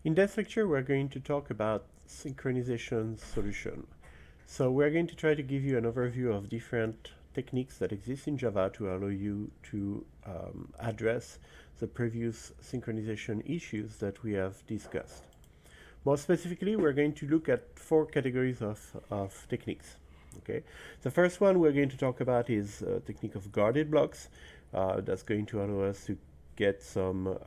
In this lecture, we're going to talk about synchronization solution. So we're going to try to give you an overview of different techniques that exist in Java to allow you to address the previous synchronization issues that we have discussed. More specifically, we're going to look at four categories of techniques. Okay, the first one we're going to talk about is a technique of guarded blocks. That's going to allow us to get some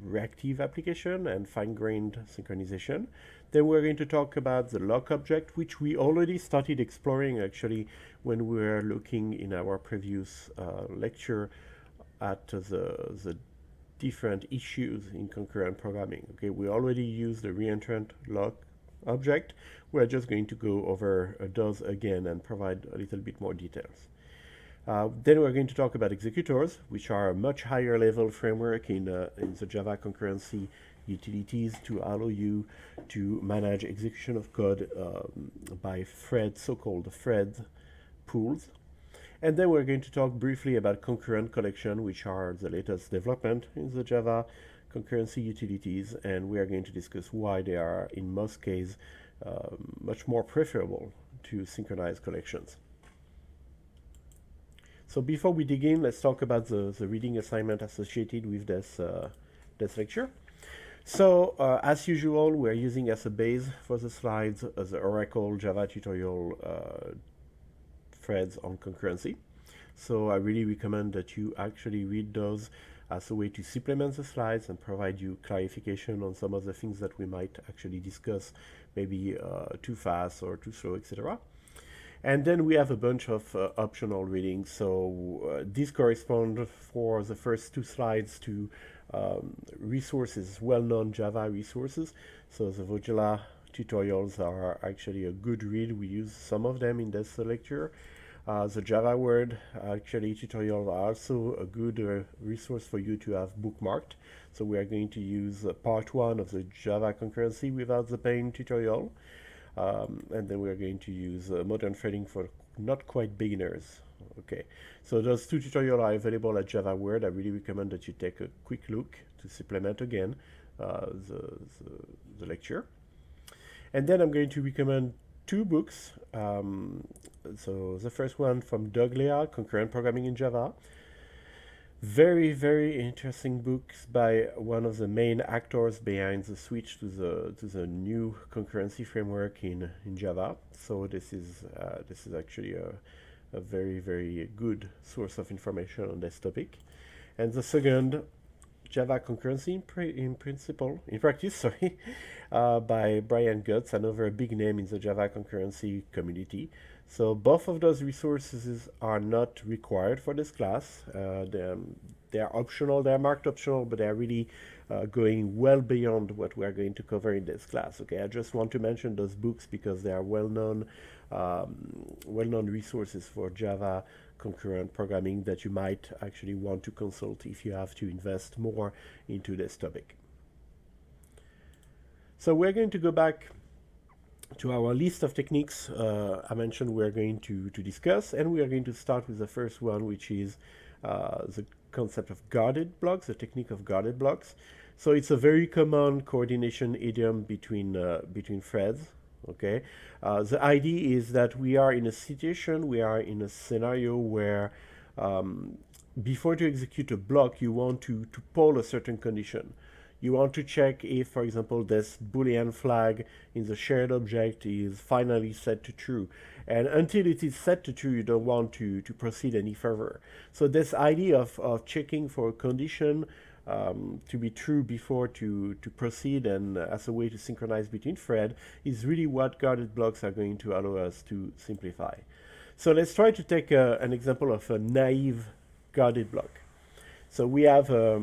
reactive application and fine-grained synchronization. Then we're going to talk about the lock object, which we already started exploring actually when we were looking in our previous lecture at the different issues in concurrent programming. Okay, we already used the reentrant lock object. We're just going to go over those again and provide a little bit more details. Then we're going to talk about executors, which are a much higher level framework in the Java concurrency utilities to allow you to manage execution of code by thread, so-called thread pools. And then we're going to talk briefly about concurrent collection, which are the latest development in the Java concurrency utilities, and we are going to discuss why they are, in most cases, much more preferable to synchronize collections. So before we dig in, let's talk about the reading assignment associated with this lecture. So as usual, we're using as a base for the slides the Oracle Java tutorial threads on concurrency. So I really recommend that you actually read those as a way to supplement the slides and provide you clarification on some of the things that we might actually discuss, maybe too fast or too slow, etc. And then we have a bunch of optional readings. So these correspond for the first two slides to resources, well-known Java resources. So the Vojela tutorials are actually a good read. We use some of them in this lecture. The Java Word actually tutorial are also a good resource for you to have bookmarked. So we are going to use part one of the Java concurrency without the pain tutorial. And then we're going to use modern threading for not quite beginners. Okay, so those two tutorials are available at Java Word. I really recommend that you take a quick look to supplement again the lecture. And then I'm going to recommend two books. So the first one from Doug Leal, Concurrent Programming in Java. Very, very interesting books by one of the main actors behind the switch to the new concurrency framework in Java. So this is actually a very, very good source of information on this topic. And the second, Java concurrency in practice, sorry, by Brian Gutz, another big name in the Java concurrency community. So both of those resources are not required for this class. They're optional, they're marked optional, but they're really going well beyond what we are going to cover in this class. Okay, I just want to mention those books because they are well-known resources for Java concurrent programming that you might actually want to consult if you have to invest more into this topic. So we're going to go back to our list of techniques I mentioned we're going to discuss, and we are going to start with the first one, which is the concept of guarded blocks, the technique of guarded blocks. So it's a very common coordination idiom between threads. Okay, the idea is that we are in a situation, we are in a scenario where before to execute a block, you want to poll a certain condition. You want to check if, for example, this Boolean flag in the shared object is finally set to true. And until it is set to true, you don't want to proceed any further. So this idea of checking for a condition to be true before to proceed and as a way to synchronize between threads is really what guarded blocks are going to allow us to simplify. So let's try to take an example of a naive guarded block. So we have a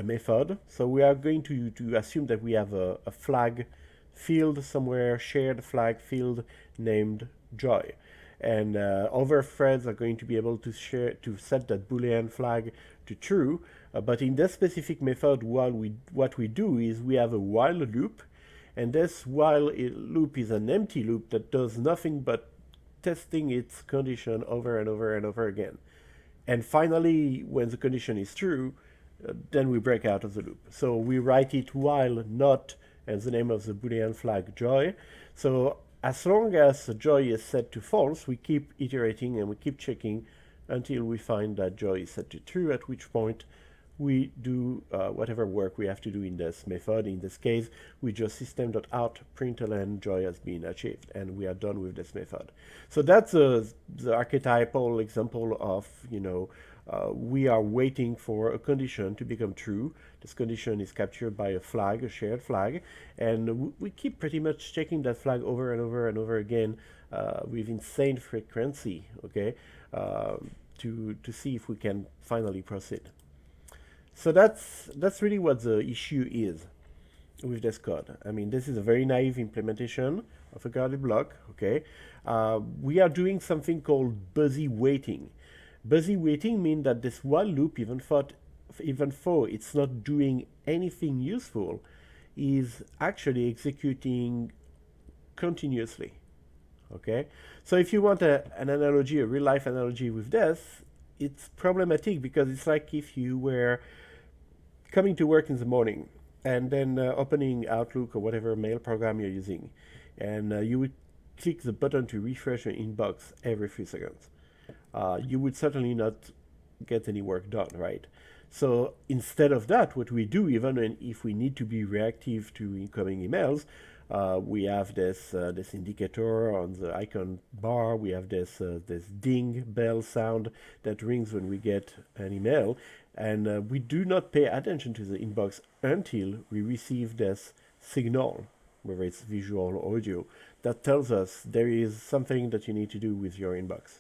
method. So we are going to assume that we have a flag field somewhere, shared flag field named joy. And other threads are going to be able to set that Boolean flag to true. But in this specific method, what we do is we have a while loop. And this while loop is an empty loop that does nothing but testing its condition over and over and over again. And finally, when the condition is true, then we break out of the loop. So we write it while not and the name of the Boolean flag joy. So as long as the joy is set to false, we keep iterating and we keep checking until we find that joy is set to true, at which point we do whatever work we have to do in this method. In this case, we just system.out println joy has been achieved, and we are done with this method. So that's the archetypal example of, we are waiting for a condition to become true. This condition is captured by a flag, a shared flag, and we keep pretty much checking that flag over and over and over again with insane frequency, okay, to see if we can finally proceed. So that's really what the issue is with this code. I mean, this is a very naive implementation of a guarded block, okay? We are doing something called busy waiting. Busy waiting means that this while loop, even though it's not doing anything useful, is actually executing continuously, okay? So if you want an analogy, a real-life analogy with this, it's problematic because it's like if you were coming to work in the morning and then opening Outlook or whatever mail program you're using, and you would click the button to refresh your inbox every few seconds. You would certainly not get any work done, right? So instead of that, what we do, even if we need to be reactive to incoming emails, we have this indicator on the icon bar. We have this ding bell sound that rings when we get an email, and we do not pay attention to the inbox until we receive this signal, whether it's visual or audio, that tells us there is something that you need to do with your inbox.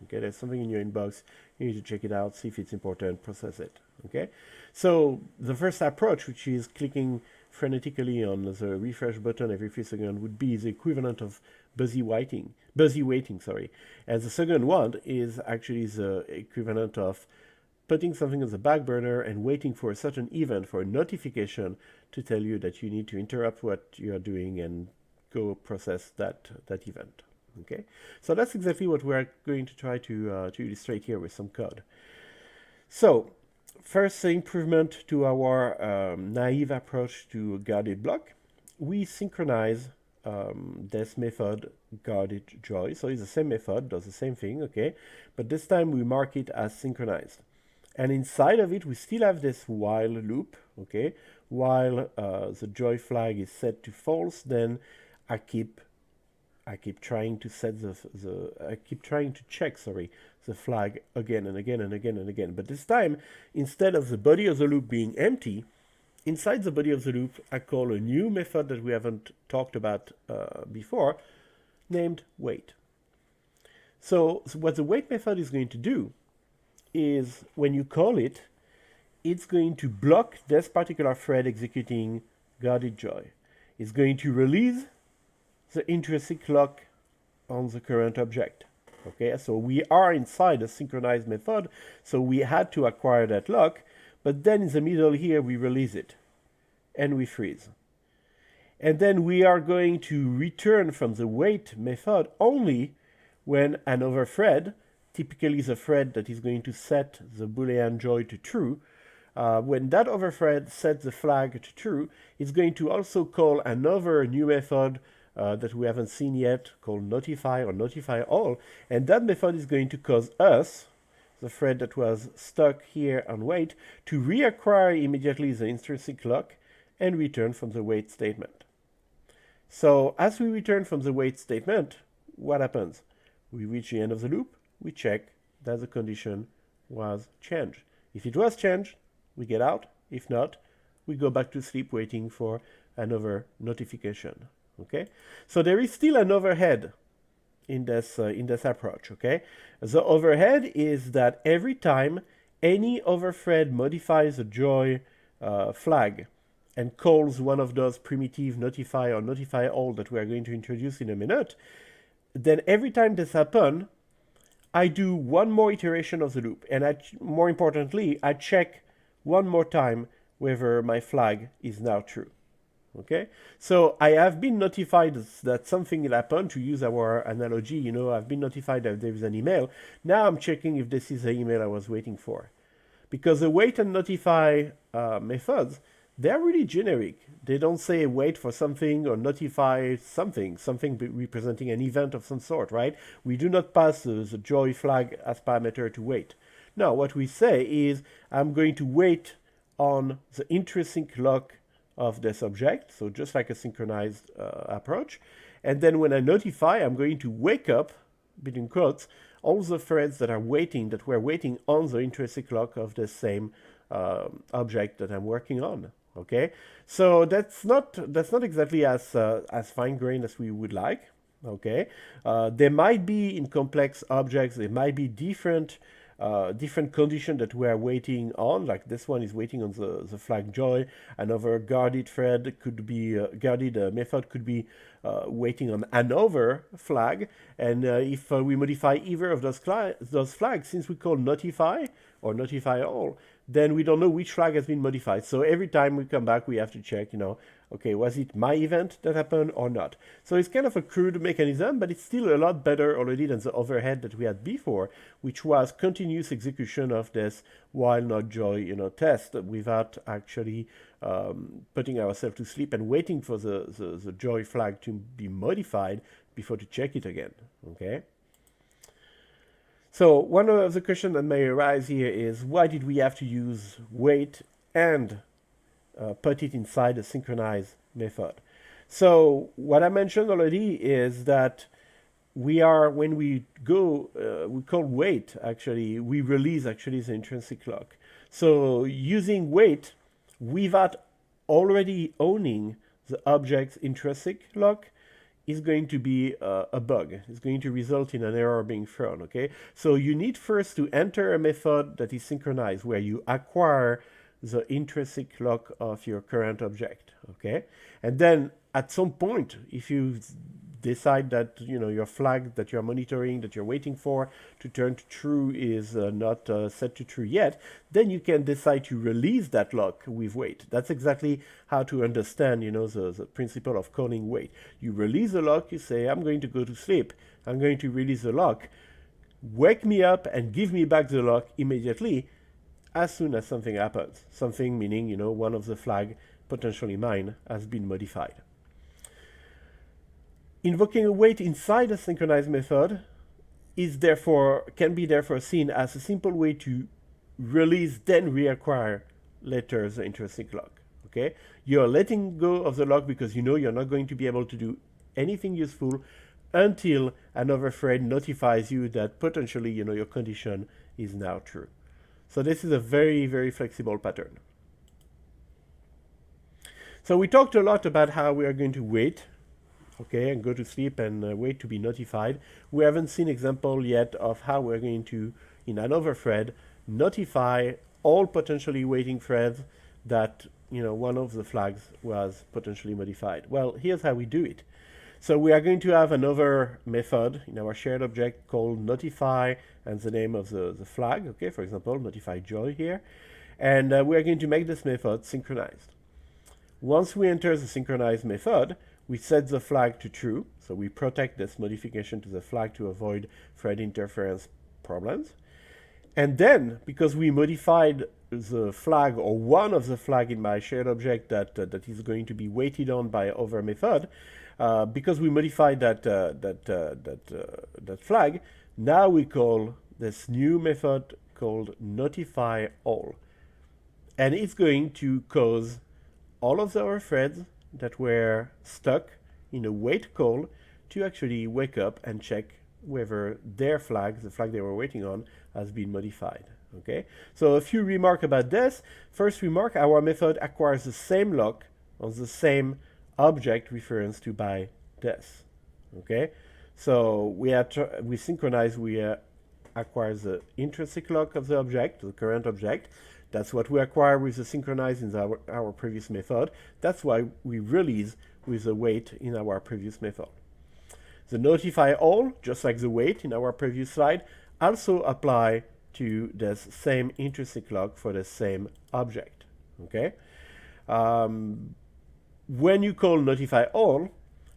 Okay, there's something in your inbox. You need to check it out, see if it's important, process it. Okay, so the first approach, which is clicking frenetically on the refresh button every few seconds, would be the equivalent of busy waiting, and the second one is actually the equivalent of putting something on the back burner and waiting for a certain event, for a notification to tell you that you need to interrupt what you are doing and go process that event. Okay, so that's exactly what we're going to try to illustrate here with some code. So first improvement to our naive approach to a guarded block, we synchronize this method guarded joy. So it's the same method, does the same thing, okay, but this time we mark it as synchronized. And inside of it, we still have this while loop, okay? While the joy flag is set to false, then I keep trying to set I keep trying to check, the flag again and again and again and again. But this time, instead of the body of the loop being empty, inside the body of the loop, I call a new method that we haven't talked about before, named wait. So what the wait method is going to do is when you call it, it's going to block this particular thread executing guarded joy. It's going to release the intrinsic lock on the current object. Okay, so we are inside a synchronized method, so we had to acquire that lock, but then in the middle here we release it and we freeze. And then we are going to return from the wait method only when another thread, typically the thread that is going to set the Boolean joy to true, when that other thread sets the flag to true, it's going to also call another new method that we haven't seen yet, called notify or notify all, and that method is going to cause us, the thread that was stuck here on wait, to reacquire immediately the intrinsic lock and return from the wait statement. So as we return from the wait statement, what happens? We reach the end of the loop, we check that the condition was changed. If it was changed, we get out. If not, we go back to sleep waiting for another notification. Okay, so there is still an overhead in this approach. Okay, the overhead is that every time any other thread modifies a joy flag and calls one of those primitive notify or notify all that we are going to introduce in a minute, then every time this happens, I do one more iteration of the loop, and more importantly, I check one more time whether my flag is now true. Okay, so I have been notified that something will happen. To use our analogy, I've been notified that there is an email. Now I'm checking if this is the email I was waiting for, because the wait and notify methods, they're really generic. They don't say wait for something or notify something, representing an event of some sort, right? We do not pass the joy flag as parameter to wait. No, what we say is I'm going to wait on the intrinsic lock of this object, so just like a synchronized approach. And then when I notify, I'm going to wake up, between quotes, all the threads that were waiting on the intrinsic lock of the same object that I'm working on. Okay, so that's not exactly as fine-grained as we would like. Okay, there might be in complex objects, there might be different conditions that we are waiting on, like this one is waiting on the flag joy. Another guarded thread could be, guarded method could be waiting on another flag. And if we modify either of those flags, since we call notify or notify all, then we don't know which flag has been modified. So every time we come back, we have to check, okay, was it my event that happened or not? So it's kind of a crude mechanism, but it's still a lot better already than the overhead that we had before, which was continuous execution of this while not joy, test without actually putting ourselves to sleep and waiting for the joy flag to be modified before to check it again, okay? So one of the questions that may arise here is, why did we have to use wait and put it inside a synchronized method? So what I mentioned already is that when we call wait, actually, we release actually the intrinsic lock. So using wait without already owning the object's intrinsic lock is going to be a bug. It's going to result in an error being thrown, okay? So you need first to enter a method that is synchronized, where you acquire the intrinsic lock of your current object, okay? And then at some point, if you decide that your flag that you're monitoring, that you're waiting for to turn to true is not set to true yet, then you can decide to release that lock with wait. That's exactly how to understand the principle of calling wait. You release the lock, you say, I'm going to go to sleep, I'm going to release the lock, wake me up and give me back the lock immediately as soon as something happens. Something meaning one of the flag, potentially mine, has been modified. Invoking a wait inside a synchronized method can be therefore seen as a simple way to release then reacquire later the intrinsic lock. Okay, you're letting go of the lock because you're not going to be able to do anything useful until another thread notifies you that potentially your condition is now true. So this is a very, very flexible pattern. So we talked a lot about how we are going to wait, okay, and go to sleep and wait to be notified. We haven't seen example yet of how we're going to, in another thread, notify all potentially waiting threads that one of the flags was potentially modified. Well, here's how we do it. So we are going to have another method in our shared object called notify and the name of the flag, okay, for example, notify joy here. And we are going to make this method synchronized. Once we enter the synchronized method, we set the flag to true, so we protect this modification to the flag to avoid thread interference problems. And then, because we modified the flag or one of the flag in my shared object that is going to be waited on by other method, because we modified that flag, now we call this new method called notify all, and it's going to cause all of our threads that were stuck in a wait call to actually wake up and check whether their flag, the flag they were waiting on, has been modified. Okay, so a few remarks about this. First remark, our method acquires the same lock on the same object reference to by this. Okay, so we synchronize, we acquire the intrinsic lock of the object, the current object. That's what we acquire with the synchronize in our previous method. That's why we release with the wait in our previous method. The notify all, just like the wait in our previous slide, also apply to this same intrinsic lock for the same object. Okay. When you call notify all,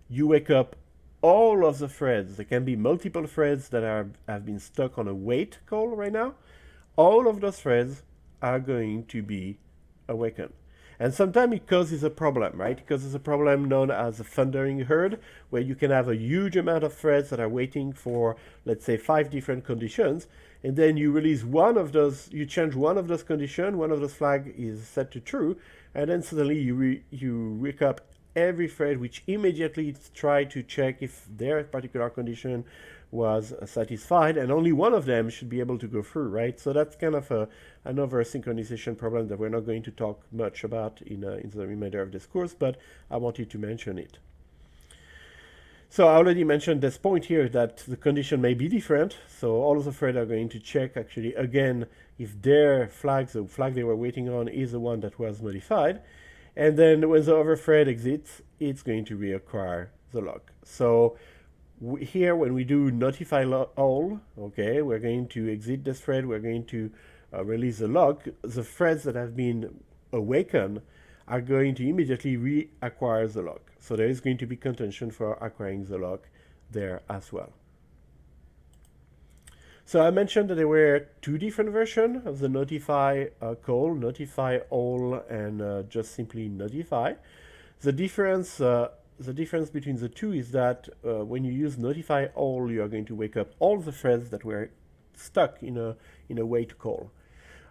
you wake up all of the threads. There can be multiple threads that have been stuck on a wait call right now. All of those threads are going to be awakened. And sometimes it causes a problem, right? It causes a problem known as a thundering herd, where you can have a huge amount of threads that are waiting for, let's say, 5 different conditions, and then you release one of those, you change one of those conditions, one of those flags is set to true, and then suddenly you wake up every thread which immediately try to check if their particular condition was satisfied, and only one of them should be able to go through, right? So that's kind of another synchronization problem that we're not going to talk much about in the remainder of this course, but I wanted to mention it. So I already mentioned this point here that the condition may be different, so all of the threads are going to check actually again if their flag, the flag they were waiting on, is the one that was modified, and then when the other thread exits, it's going to reacquire the lock. So here, when we do notify all, okay, we're going to exit this thread, we're going to release the lock. The threads that have been awakened are going to immediately reacquire the lock. So there is going to be contention for acquiring the lock there as well. So I mentioned that there were 2 different versions of the notify call, notify all, and just simply notify. The difference between the two is that when you use notify all, you are going to wake up all the threads that were stuck in a wait call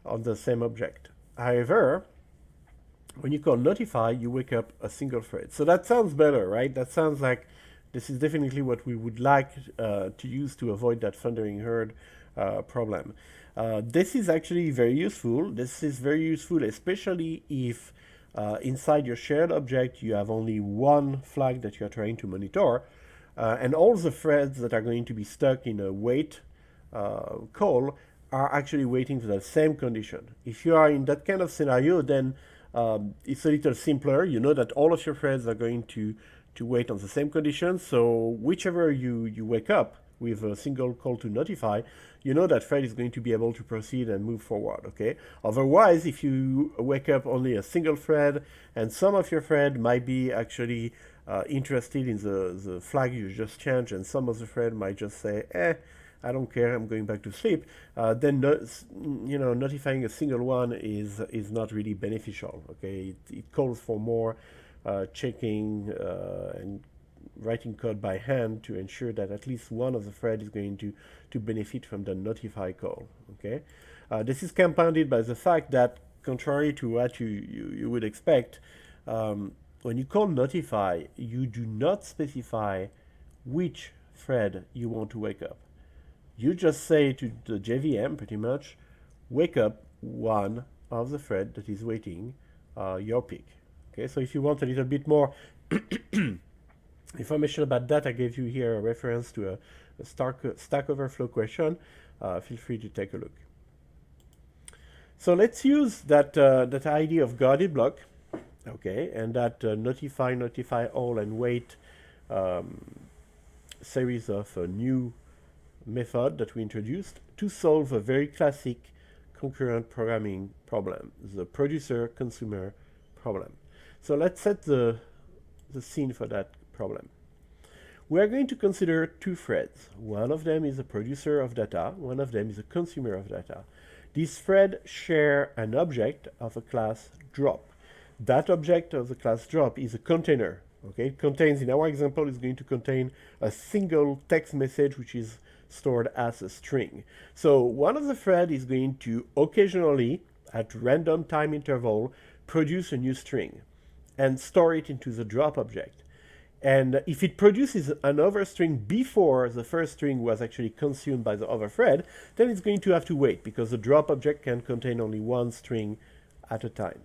on the same object. However, when you call notify, you wake up a single thread. So that sounds better, right? That sounds like this is definitely what we would like to use to avoid that thundering herd problem. This is actually very useful. This is very useful, especially if inside your shared object you have only one flag that you are trying to monitor, and all the threads that are going to be stuck in a wait call are actually waiting for the same condition. If you are in that kind of scenario, then it's a little simpler. You know that all of your threads are going to wait on the same condition, so whichever you wake up with a single call to notify, you know that thread is going to be able to proceed and move forward, okay? Otherwise, if you wake up only a single thread, and some of your thread might be actually interested in the flag you just changed, and some of the thread might just say, I don't care, I'm going back to sleep, then notifying a single one is not really beneficial, okay? It calls for more checking and writing code by hand to ensure that at least one of the threads is going to benefit from the notify call, okay? This is compounded by the fact that, contrary to what you would expect, when you call notify, you do not specify which thread you want to wake up. You just say to the JVM, pretty much, wake up one of the thread that is waiting your pick. Okay, so if you want a little bit more information about that, I gave you here a reference to a Stack Overflow question. Feel free to take a look. So let's use that idea of guarded block, okay, and that notify all, and wait series of new method that we introduced to solve a very classic concurrent programming problem, the producer-consumer problem. So let's set the scene for that problem. We are going to consider 2 threads. One of them is a producer of data, one of them is a consumer of data. These threads share an object of a class drop. That object of the class drop is a container. Okay, it contains, in our example, is going to contain a single text message which is stored as a string. So one of the threads is going to occasionally, at random time interval, produce a new string and store it into the drop object. And if it produces another string before the first string was actually consumed by the other thread, then it's going to have to wait, because the drop object can contain only one string at a time.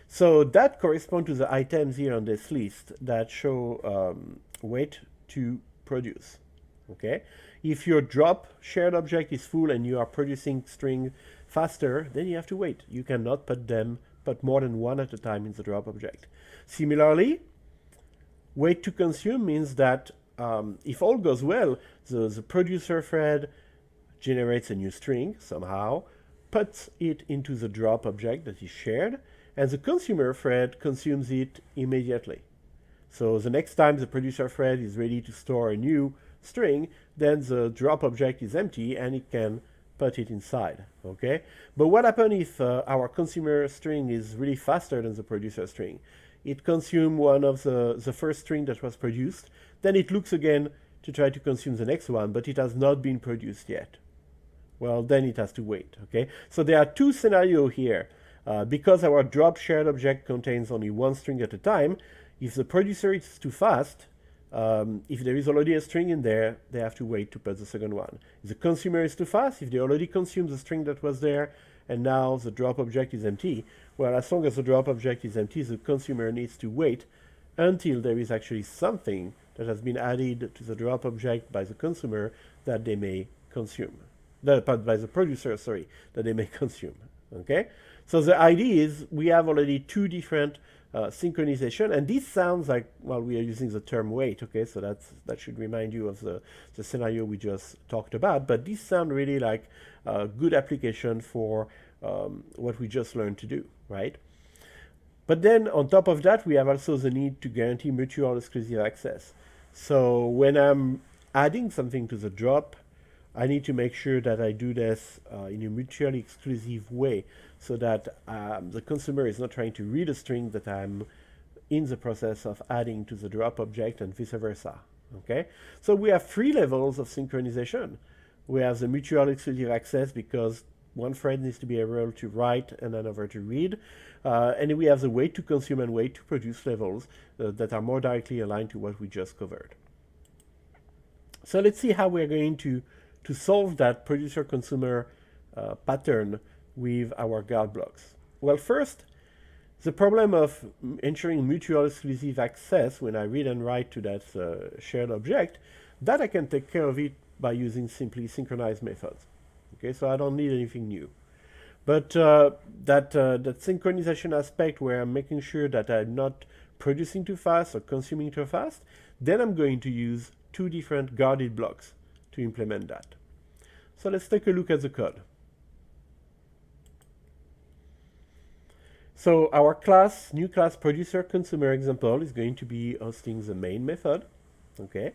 So that corresponds to the items here on this list that show wait to produce. Okay? If your drop shared object is full and you are producing string faster, then you have to wait. You cannot put more than one at a time in the drop object. Similarly, wait to consume means that if all goes well, the producer thread generates a new string somehow, puts it into the drop object that is shared, and the consumer thread consumes it immediately. So the next time the producer thread is ready to store a new string, then the drop object is empty and it can start producing. So this is the put it inside, okay? But what happens if our consumer string is really faster than the producer string? It consumes one of the first string that was produced, then it looks again to try to consume the next one, but it has not been produced yet. Well, then it has to wait, okay? So there are two scenarios here. Because our drop shared object contains only one string at a time, if the producer is too fast, if there is already a string in there, they have to wait to put the second one. If the consumer is too fast, if they already consumed the string that was there, and now the drop object is empty, well, as long as the drop object is empty, the consumer needs to wait until there is actually something that has been added to the drop object by the consumer that they may consume. By the producer, sorry, that they may consume, okay? So the idea is we have already two different synchronization, and this sounds like, well, we are using the term wait, okay, so that should remind you of the scenario we just talked about, but this sounds really like a good application for what we just learned to do, right? But then on top of that, we have also the need to guarantee mutual exclusive access. So when I'm adding something to the drop, I need to make sure that I do this in a mutually exclusive way so that the consumer is not trying to read a string that I'm in the process of adding to the drop object and vice versa, okay? So we have three levels of synchronization. We have the mutual exclusive access because one thread needs to be able to write and another to read. And we have the wait to consume and wait to produce levels that are more directly aligned to what we just covered. So let's see how we're going to solve that producer-consumer pattern with our guard blocks. Well, first, the problem of ensuring mutual exclusive access when I read and write to that shared object, that I can take care of it by using simply synchronized methods. Okay, so I don't need anything new. But that synchronization aspect where I'm making sure that I'm not producing too fast or consuming too fast, then I'm going to use two different guarded blocks to implement that. So let's take a look at the code. So our new class producer consumer example is going to be hosting the main method. Okay.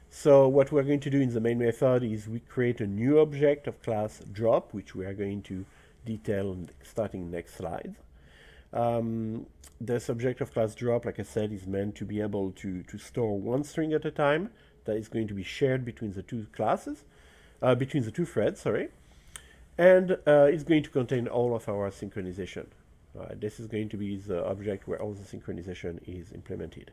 So what we're going to do in the main method is we create a new object of class drop, which we are going to detail starting next slide. This object of class drop, like I said, is meant to be able to store one string at a time that is going to be shared between the two classes. Between the two threads, sorry, and it's going to contain all of our synchronization. This is going to be the object where all the synchronization is implemented.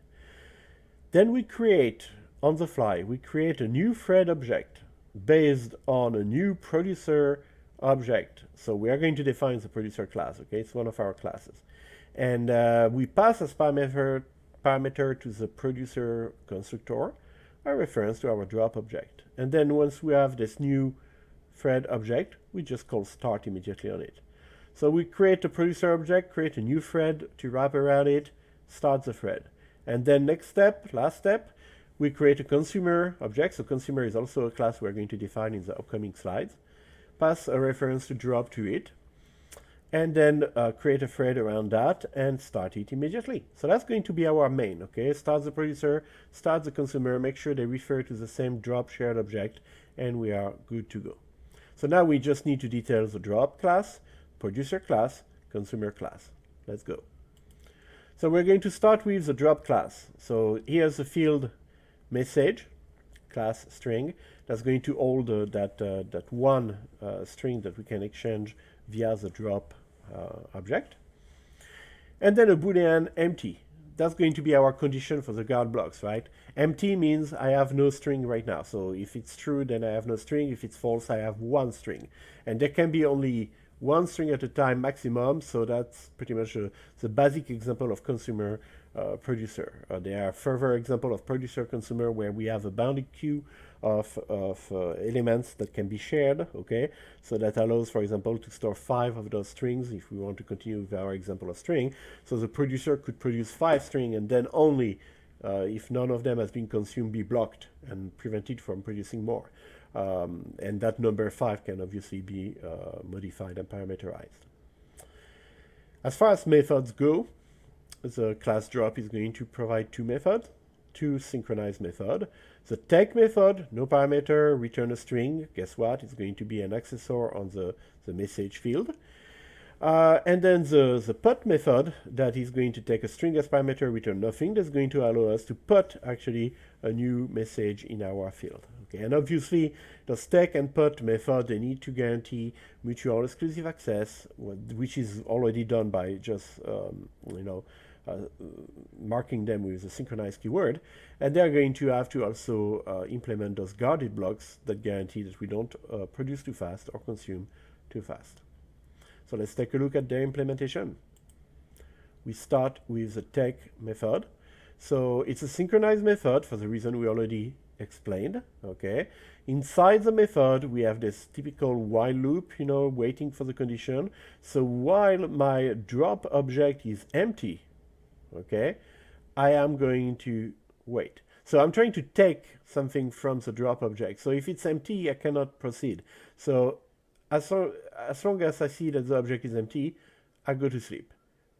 Then we create, on the fly, we create a new thread object based on a new producer object. So we are going to define the producer class, okay? It's one of our classes. And we pass as parameter to the producer constructor a reference to our drop object. And then once we have this new thread object, we just call start immediately on it. So we create a producer object, create a new thread to wrap around it, start the thread. And then last step, we create a consumer object. So consumer is also a class we're going to define in the upcoming slides. Pass a reference to drop to it. And then create a thread around that and start it immediately. So that's going to be our main, okay? Start the producer, start the consumer, make sure they refer to the same drop shared object, and we are good to go. So now we just need to detail the drop class, producer class, consumer class. Let's go. So we're going to start with the drop class. So here's the field message, class string, that's going to hold that one string that we can exchange via the drop object. And then a Boolean empty. That's going to be our condition for the guard blocks, right? Empty means I have no string right now. So if it's true, then I have no string. If it's false, I have one string. And there can be only one string at a time maximum. So that's pretty much the basic example of consumer producer. There are further examples of producer consumer where we have a bounded queue of elements that can be shared, okay? So that allows, for example, to store 5 of those strings if we want to continue with our example of string. So the producer could produce 5 strings and then only if none of them has been consumed, be blocked and prevented from producing more. And that number 5 can obviously be modified and parameterized. As far as methods go, the class drop is going to provide 2 methods. two synchronized methods. The take method, no parameter, return a string. Guess what? It's going to be an accessor on the message field. And then the put method that is going to take a string as parameter, return nothing. That's going to allow us to put actually a new message in our field. Okay, and obviously the take and put method, they need to guarantee mutual exclusive access, which is already done by just marking them with a synchronized keyword. And they're going to have to also implement those guarded blocks that guarantee that we don't produce too fast or consume too fast. So let's take a look at their implementation. We start with the take method. So it's a synchronized method for the reason we already explained. Okay. Inside the method, we have this typical while loop, waiting for the condition. So while my drop object is empty, okay, I am going to wait. So I'm trying to take something from the drop object. So if it's empty, I cannot proceed. So as long as I see that the object is empty, I go to sleep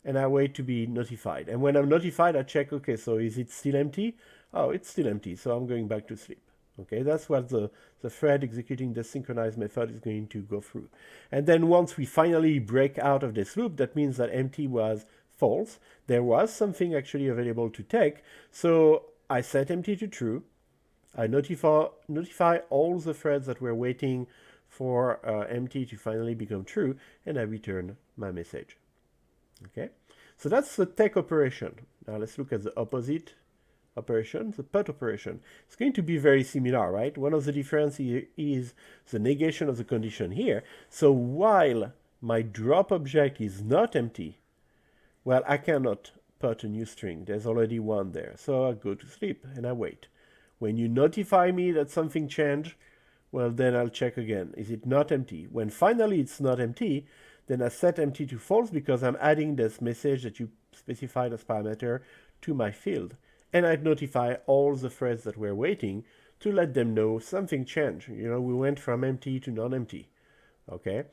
and I wait to be notified. And when I'm notified, I check, okay, so is it still empty? Oh, it's still empty, so I'm going back to sleep. Okay, that's what the thread executing the synchronized method is going to go through. And then once we finally break out of this loop, that means that empty was false. There was something actually available to take. So I set empty to true. I notify all the threads that were waiting for empty to finally become true, and I return my message. Okay, so that's the take operation. Now let's look at the opposite operation, the put operation. It's going to be very similar, right? One of the differences is the negation of the condition here. So while my drop object is not empty, well, I cannot put a new string. There's already one there. So I go to sleep and I wait. When you notify me that something changed, well, then I'll check again. Is it not empty? When finally it's not empty, then I set empty to false because I'm adding this message that you specified as parameter to my field. And I'd notify all the threads that were waiting to let them know something changed. We went from empty to non-empty. Okay.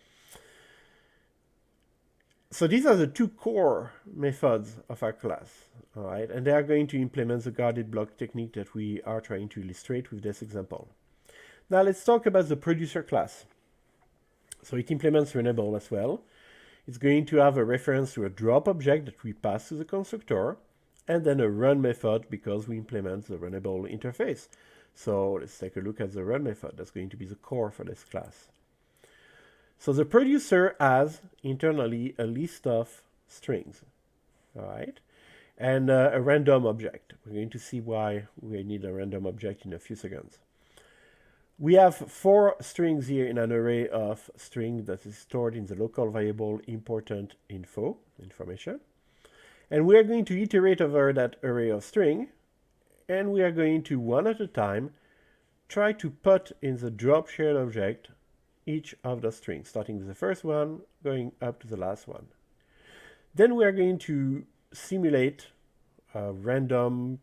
So these are the two core methods of our class. All right. And they are going to implement the guarded block technique that we are trying to illustrate with this example. Now let's talk about the producer class. So it implements runnable as well. It's going to have a reference to a drop object that we pass to the constructor, and then a run method because we implement the runnable interface. So let's take a look at the run method. That's going to be the core for this class. So the producer has internally a list of strings, all right, and a random object. We're going to see why we need a random object in a few seconds. We have 4 strings here in an array of strings that is stored in the local variable important information. And we are going to iterate over that array of string, and we are going to, one at a time, try to put in the drop shared object each of the strings, starting with the first one, going up to the last one. Then we are going to simulate a random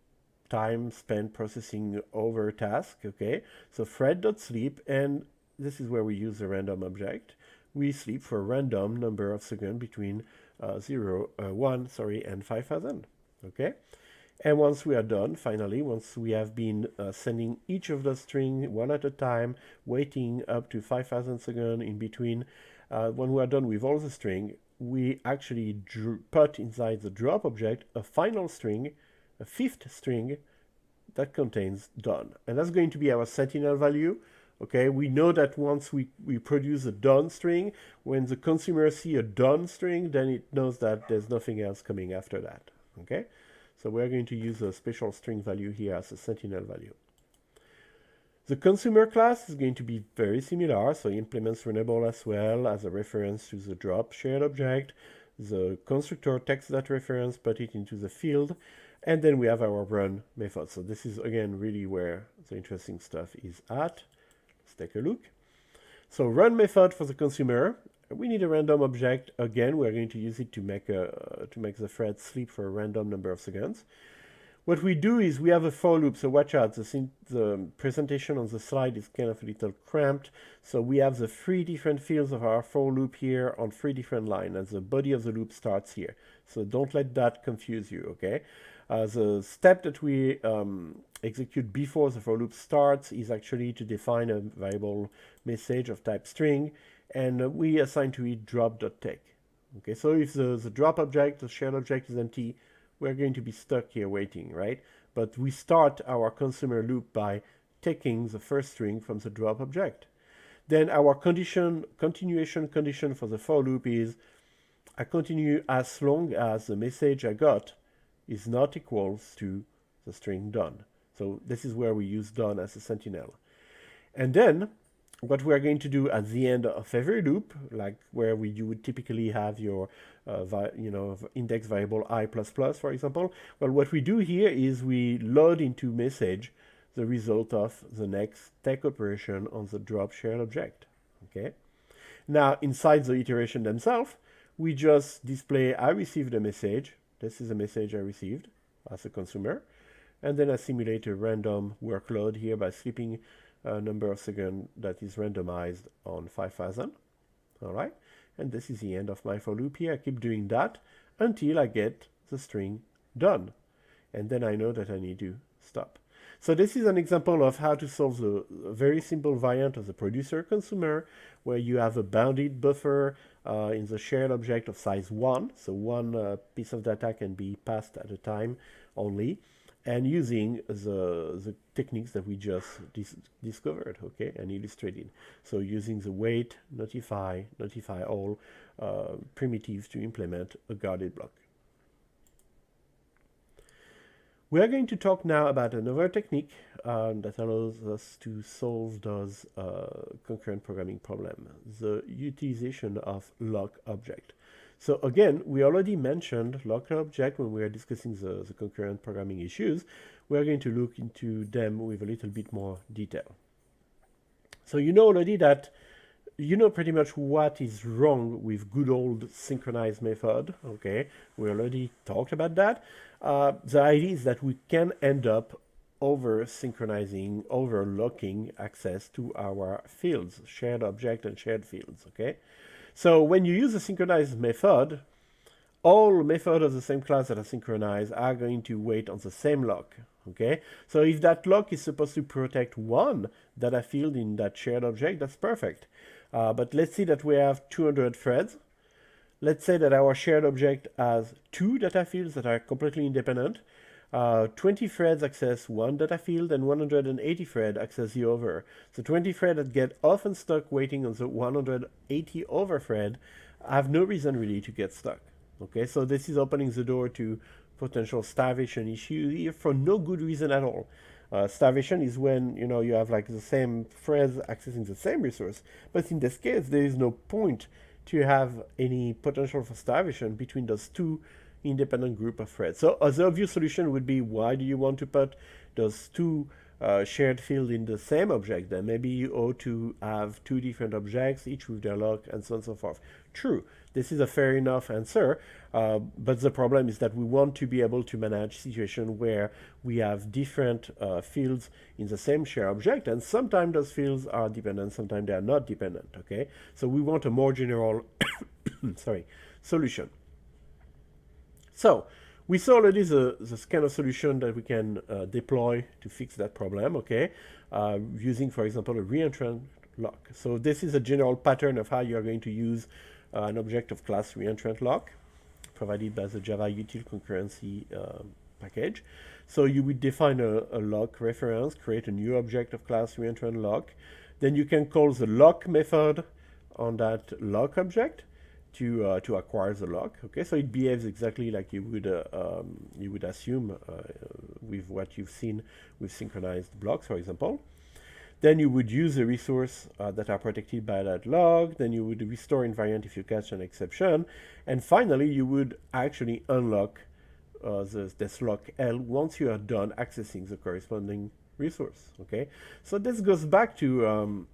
time spent processing over task, okay? So thread.sleep, and this is where we use the random object. We sleep for a random number of seconds between 1 and 5,000, okay? And once we are done, finally, once we have been sending each of the strings one at a time, waiting up to 5,000 seconds in between, when we are done with all the string, we actually put inside the drop object a final string, a 5th string that contains done. And that's going to be our sentinel value. Okay, we know that once we produce a done string, when the consumer sees a done string, then it knows that there's nothing else coming after that. Okay, so we're going to use a special string value here as a sentinel value. The consumer class is going to be very similar, so it implements runnable as well as a reference to the drop shared object. The constructor takes that reference, put it into the field, and then we have our run method. So this is again really where the interesting stuff is at. Let's take a look. So run method for the consumer. We need a random object. Again, we're going to use it to make the thread sleep for a random number of seconds. what we do is we have a for loop. So watch out, the presentation on the slide is kind of a little cramped. So we have the 3 different fields of our for loop here on 3 different lines, and the body of the loop starts here. So don't let that confuse you, okay? The step that we execute before the for loop starts is actually to define a variable message of type string, and we assign to it drop.take. Okay, so if the drop object, the shared object is empty, we're going to be stuck here waiting, right? But we start our consumer loop by taking the first string from the drop object. Then our continuation condition for the for loop is I continue as long as the message I got is not equals to the string done. So this is where we use done as a sentinel. And then what we are going to do at the end of every loop, like where you would typically have your index variable I++, for example, well, what we do here is we load into message the result of the next take operation on the drop shared object. Okay. Now, inside the iteration themselves, we just display I received a message. This is a message I received as a consumer. And then I simulate a random workload here by slipping a number of seconds that is randomized on 5,000. All right. And this is the end of my for loop here. I keep doing that until I get the string done. And then I know that I need to stop. So this is an example of how to solve the very simple variant of the producer-consumer, where you have a bounded buffer in the shared object of size 1. So one piece of data can be passed at a time only, and using the techniques that we just discovered, okay, and illustrated. So using the wait, notify all primitives to implement a guarded block. We are going to talk now about another technique that allows us to solve those concurrent programming problem, the utilization of lock object. So again, we already mentioned lock object when we were discussing the concurrent programming issues. We are going to look into them with a little bit more detail. So you know already that you know pretty much what is wrong with good old synchronized method, okay? We already talked about that. The idea is that we can end up over-synchronizing, over-locking access to our fields, shared object and shared fields, okay? So when you use a synchronized method, all methods of the same class that are synchronized are going to wait on the same lock, okay? So if that lock is supposed to protect one data field in that shared object, that's perfect. But let's see that we have 200 threads. Let's say that our shared object has 2 data fields that are completely independent. 20 threads access one data field and 180 threads access the other. So 20 threads that get often stuck waiting on the 180 other thread have no reason really to get stuck. Okay, so this is opening the door to potential starvation issues here for no good reason at all. Starvation is when you have like the same threads accessing the same resource, but in this case there is no point to have any potential for starvation between those 2 independent group of threads. So the obvious solution would be, why do you want to put those 2 shared fields in the same object? Then maybe you ought to have 2 different objects, each with their lock, and so on and so forth. True, this is a fair enough answer, but the problem is that we want to be able to manage situation where we have different fields in the same shared object, and sometimes those fields are dependent, sometimes they are not dependent, okay? So we want a more general solution. So we saw already the kind of solution that we can deploy to fix that problem, okay? Using, for example, a reentrant lock. So this is a general pattern of how you are going to use an object of class reentrant lock provided by the Java util concurrency package. So you would define a lock reference, create a new object of class reentrant lock. Then you can call the lock method on that lock object to acquire the lock. Okay, so it behaves exactly like you would assume with what you've seen with synchronized blocks, for example. Then you would use the resource that are protected by that lock. Then you would restore invariant if you catch an exception. And finally, you would actually unlock this lock L once you are done accessing the corresponding resource. Okay, so this goes back to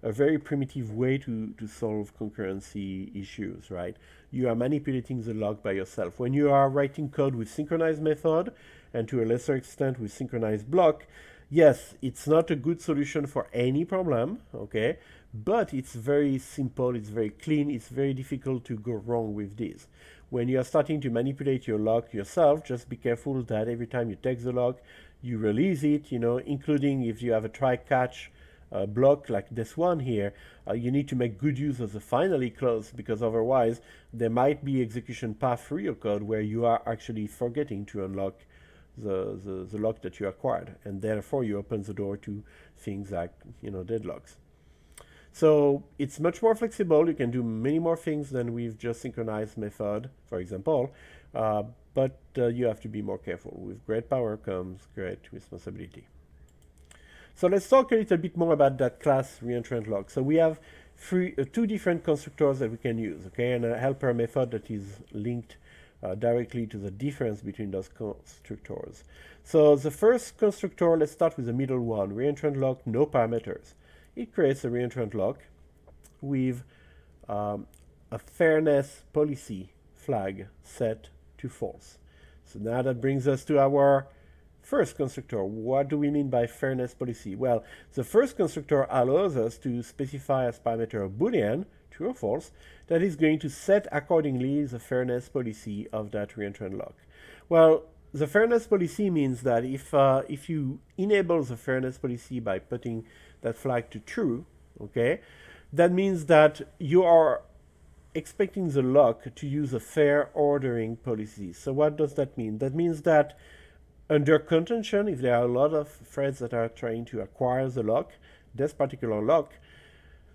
a very primitive way to solve concurrency issues, right? you are manipulating the lock by yourself. When you are writing code with synchronized method, and to a lesser extent with synchronized block, yes, it's not a good solution for any problem, okay? But it's very simple, it's very clean, it's very difficult to go wrong with this. When you are starting to manipulate your lock yourself, just be careful that every time you take the lock, you release it, including if you have a try-catch block like this one here, you need to make good use of the finally close, because otherwise there might be execution path through your code where you are actually forgetting to unlock the lock that you acquired, and therefore you open the door to things like deadlocks. So it's much more flexible. You can do many more things than with just synchronized method, for example, but you have to be more careful. With great power comes great responsibility. So let's talk a little bit more about that class reentrant lock. So we have two different constructors that we can use, okay, and a helper method that is linked directly to the difference between those constructors. So the first constructor, let's start with the middle one, reentrant lock, no parameters. It creates a reentrant lock with a fairness policy flag set to false. So now that brings us to our first constructor. What do we mean by fairness policy? Well, the first constructor allows us to specify as parameter a Boolean, true or false, that is going to set accordingly the fairness policy of that reentrant lock. Well, the fairness policy means that if you enable the fairness policy by putting that flag to true, okay, that means that you are expecting the lock to use a fair ordering policy. So what does that mean? That means that under contention, if there are a lot of threads that are trying to acquire the lock, this particular lock,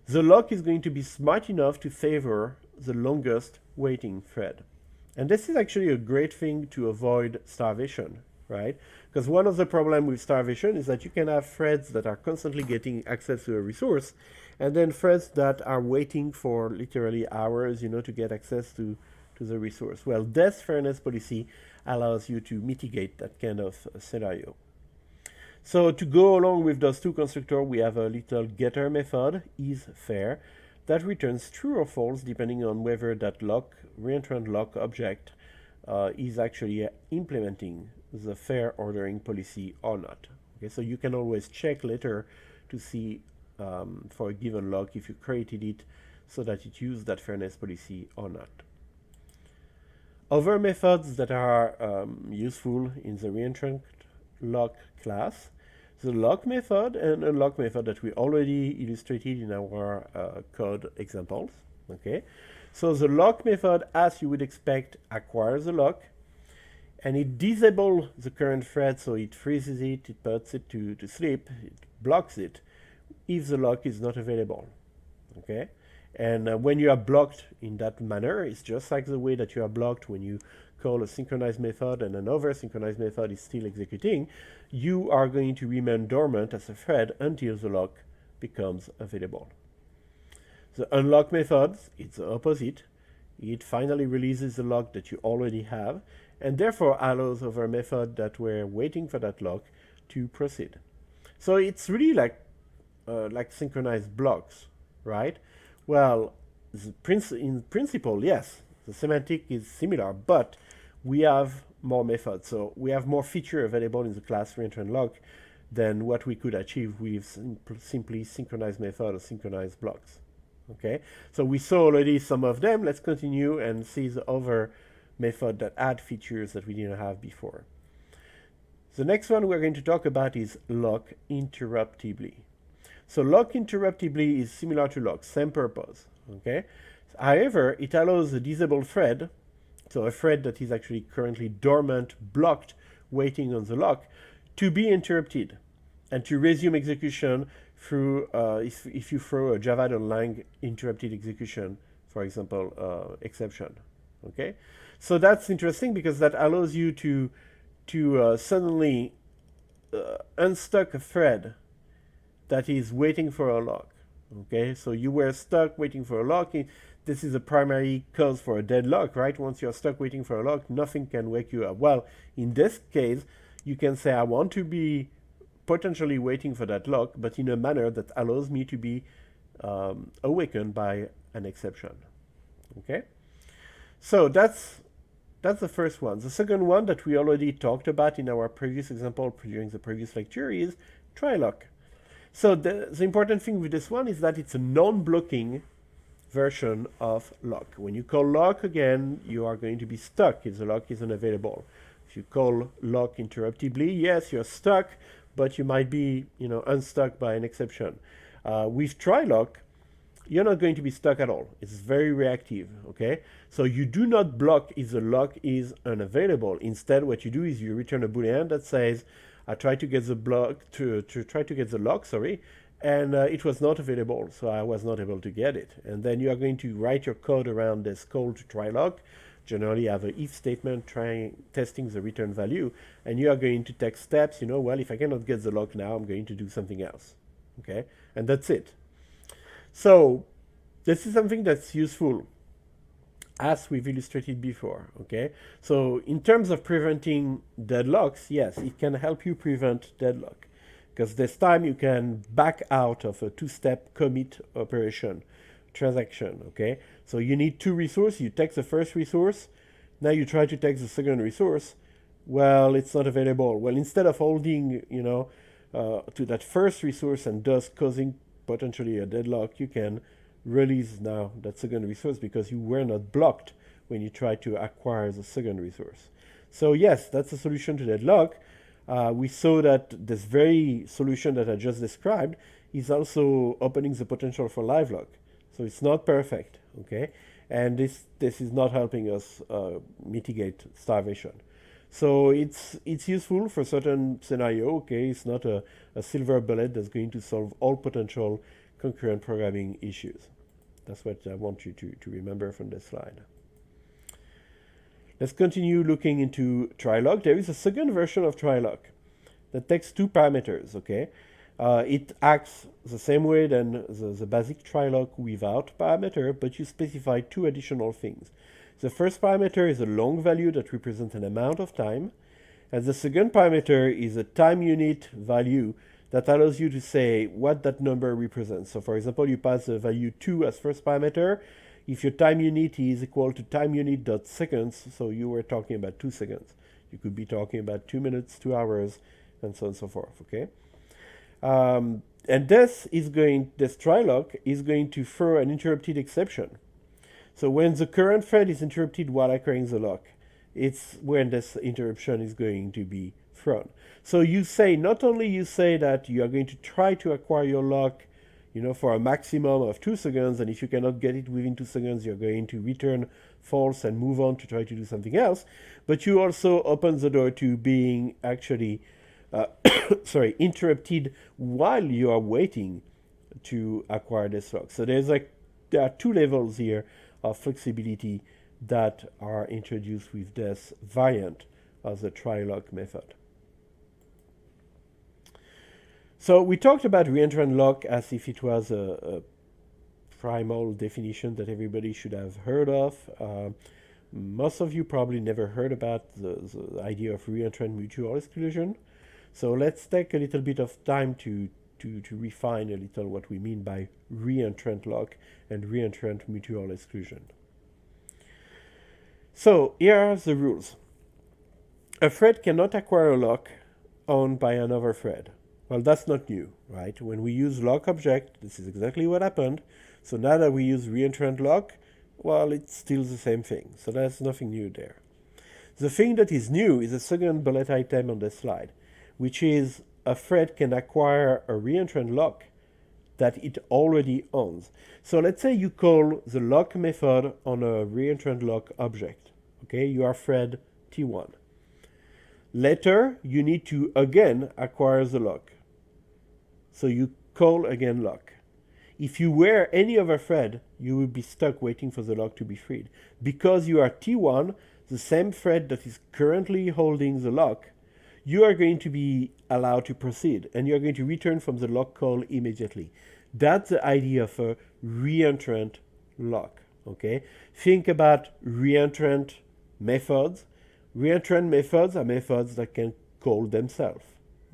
the lock is going to be smart enough to favor the longest waiting thread. And this is actually a great thing to avoid starvation, right? Because one of the problems with starvation is that you can have threads that are constantly getting access to a resource, and then threads that are waiting for literally hours, to get access to the resource. Well, this fairness policy allows you to mitigate that kind of scenario. So to go along with those two constructors, we have a little getter method, isFair, that returns true or false depending on whether that reentrant lock object is actually implementing the fair ordering policy or not. Okay, so you can always check later to see for a given lock if you created it so that it used that fairness policy or not. Other methods that are useful in the reentrant lock class, the lock method and unlock method that we already illustrated in our code examples. Okay, so the lock method, as you would expect, acquires the lock, and it disables the current thread, so it freezes it, it puts it to sleep, it blocks it if the lock is not available. Okay, and when you are blocked in that manner, it's just like the way that you are blocked when you call a synchronized method and another synchronized method is still executing. You are going to remain dormant as a thread until the lock becomes available. The unlock method, it's the opposite. It finally releases the lock that you already have, and therefore allows other methods that were waiting for that lock to proceed. So it's really like synchronized blocks, right? Well, in principle, yes, the semantic is similar, but we have more methods. So we have more features available in the class reentrant lock than what we could achieve with simply synchronized method or synchronized blocks. Okay, so we saw already some of them. Let's continue and see the other method that add features that we didn't have before. The next one we're going to talk about is lock interruptibly. So lock interruptibly is similar to lock, same purpose. Okay, however, it allows a disabled thread, so a thread that is actually currently dormant, blocked, waiting on the lock, to be interrupted and to resume execution through if you throw a java.lang interrupted execution, for example, exception. Okay, so that's interesting because that allows you to suddenly unstuck a thread that is waiting for a lock. Okay, so you were stuck waiting for a lock. This is a primary cause for a deadlock, right? Once you're stuck waiting for a lock, nothing can wake you up. Well, in this case, you can say, I want to be potentially waiting for that lock, but in a manner that allows me to be awakened by an exception. Okay, So that's the first one. The second one that we already talked about in our previous example during the previous lecture is try lock. So the important thing with this one is that it's a non-blocking version of lock. When you call lock again, you are going to be stuck if the lock isn't available. If you call lock interruptibly, yes, you're stuck, but you might be, unstuck by an exception. With try lock, you're not going to be stuck at all. It's very reactive, okay? So you do not block if the lock is unavailable. Instead, what you do is you return a boolean that says, I tried to get the block to try to get the lock, and it was not available, so I was not able to get it. And then you are going to write your code around this call to try lock. Generally have an if statement testing the return value, and you are going to take steps, well, if I cannot get the lock now, I'm going to do something else, okay? And that's it. So this is something that's useful, as we've illustrated before, okay? So in terms of preventing deadlocks, yes, it can help you prevent deadlock, because this time you can back out of a two-step commit operation, transaction, okay? So you need two resources, you take the first resource, now you try to take the second resource, well, it's not available. Well, instead of holding, to that first resource and thus causing potentially a deadlock, you can release now that second resource because you were not blocked when you try to acquire the second resource. So yes, that's a solution to deadlock. We saw that this very solution that I just described is also opening the potential for live lock. So it's not perfect, okay? And this is not helping us mitigate starvation. So it's useful for certain scenario, okay? It's not a silver bullet that's going to solve all potential concurrent programming issues. That's what I want you to remember from this slide. Let's continue looking into try-lock. There is a second version of try-lock that takes two parameters, okay? It acts the same way than the basic try-lock without parameter, but you specify two additional things. The first parameter is a long value that represents an amount of time, and the second parameter is a time unit value that allows you to say what that number represents. So for example, you pass the value 2 as first parameter. If your time unit is equal to time unit.seconds, so you were talking about 2 seconds. You could be talking about 2 minutes, 2 hours, and so on and so forth, okay? And this try-lock is going to throw an interrupted exception. So when the current thread is interrupted while acquiring the lock, it's when this interruption is going to be thrown. So not only you say that you are going to try to acquire your lock, for a maximum of 2 seconds, and if you cannot get it within 2 seconds, you're going to return false and move on to try to do something else, but you also open the door to being actually interrupted while you are waiting to acquire this lock. So there are two levels here of flexibility that are introduced with this variant of the try-lock method. So we talked about reentrant lock as if it was a primal definition that everybody should have heard of. Most of you probably never heard about the idea of reentrant mutual exclusion. So let's take a little bit of time to refine a little what we mean by reentrant lock and reentrant mutual exclusion. So here are the rules. A thread cannot acquire a lock owned by another thread. Well, that's not new, right? When we use lock object, this is exactly what happened. So now that we use reentrant lock, well, it's still the same thing. So there's nothing new there. The thing that is new is the second bullet item on the slide, which is a thread can acquire a reentrant lock that it already owns. So let's say you call the lock method on a reentrant lock object. Okay, you are thread T1. Later, you need to again acquire the lock. So you call again lock. If you were any other thread, you would be stuck waiting for the lock to be freed. Because you are T1, the same thread that is currently holding the lock, you are going to be allowed to proceed, and you are going to return from the lock call immediately. That's the idea of a reentrant lock, okay? Think about reentrant methods. Reentrant methods are methods that can call themselves,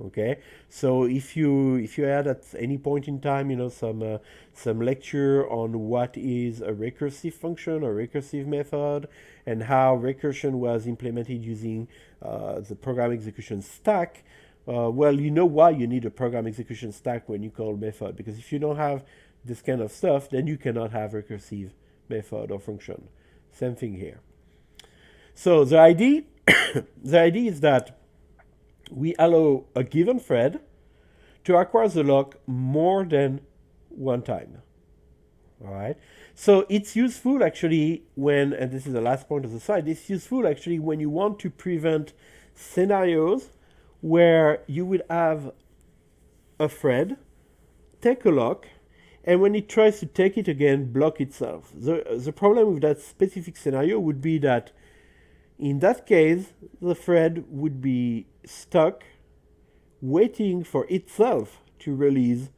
Okay, so if you had at any point in time, some lecture on what is a recursive function or recursive method and how recursion was implemented using the program execution stack, well, you know why you need a program execution stack when you call method, because if you don't have this kind of stuff, then you cannot have recursive method or function. Same thing here. So the idea, the idea is that we allow a given thread to acquire the lock more than one time. All right. So it's useful actually when, and this is the last point of the slide, it's useful actually when you want to prevent scenarios where you would have a thread take a lock, and when it tries to take it again, block itself. The problem with that specific scenario would be that in that case, the thread would be stuck waiting for itself to release